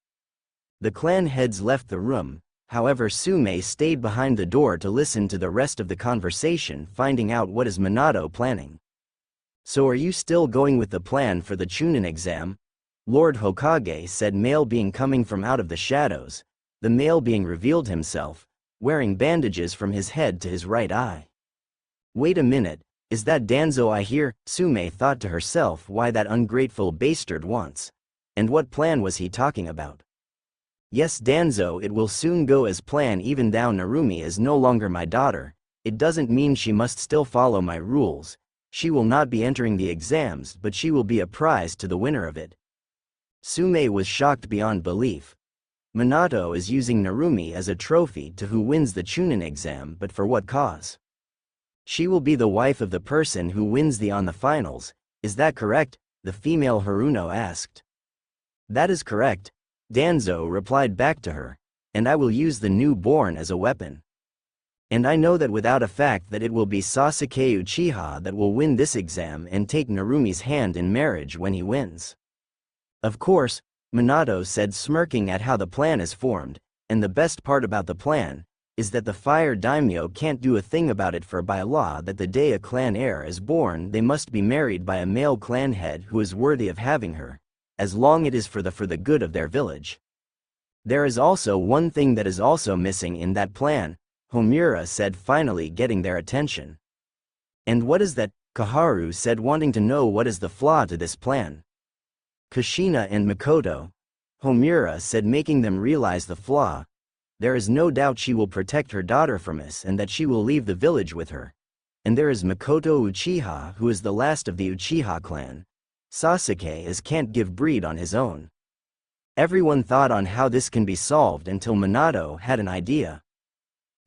The clan heads left the room. However, Sume stayed behind the door to listen to the rest of the conversation, finding out what is Minato planning. So are you still going with the plan for the Chunin exam? Lord Hokage said, male being coming from out of the shadows. The male being revealed himself, wearing bandages from his head to his right eye. Wait a minute, is that Danzo I hear? Sume thought to herself, why that ungrateful bastard once. And what plan was he talking about? Yes, Danzo, it will soon go as planned. Even though Narumi is no longer my daughter, it doesn't mean she must still follow my rules. She will not be entering the exams, but she will be a prize to the winner of it. Sume was shocked beyond belief. Minato is using Narumi as a trophy to who wins the Chunin exam, but for what cause? She will be the wife of the person who wins the finals, is that correct? The female Haruno asked. That is correct, Danzo replied back to her, and I will use the newborn as a weapon. And I know that without a fact that it will be Sasuke Uchiha that will win this exam and take Narumi's hand in marriage when he wins. Of course, Minato said, smirking at how the plan is formed, and the best part about the plan is that the fire daimyo can't do a thing about it, for by law that the day a clan heir is born they must be married by a male clan head who is worthy of having her, as long it is for the good of their village. There is also one thing that is also missing in that plan, Homura said, finally getting their attention. And what is that? Kaharu said, wanting to know what is the flaw to this plan. Kushina and Mikoto, Homura said, making them realize the flaw. There is no doubt she will protect her daughter from us and that she will leave the village with her. And there is Mikoto Uchiha, who is the last of the Uchiha clan. Sasuke can't give breed on his own. Everyone thought on how this can be solved until Minato had an idea.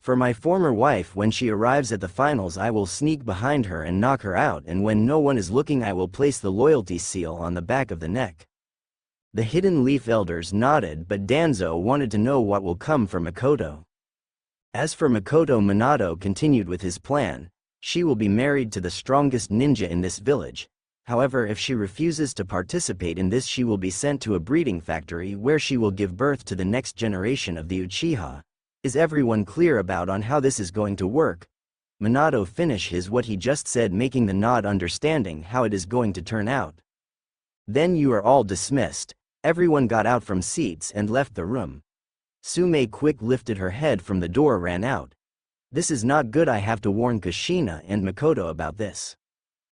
For my former wife, when she arrives at the finals I will sneak behind her and knock her out, and when no one is looking I will place the loyalty seal on the back of the neck. The Hidden Leaf elders nodded, but Danzo wanted to know what will come for Mikoto. As for Mikoto, Minato continued with his plan. She will be married to the strongest ninja in this village. However, if she refuses to participate in this, she will be sent to a breeding factory where she will give birth to the next generation of the Uchiha. Is everyone clear about on how this is going to work? Minato finished what he just said, making the nod, understanding how it is going to turn out. Then you are all dismissed. Everyone got out from seats and left the room. Sume quick lifted her head from the door, ran out. This is not good. I have to warn Kushina and Mikoto about this.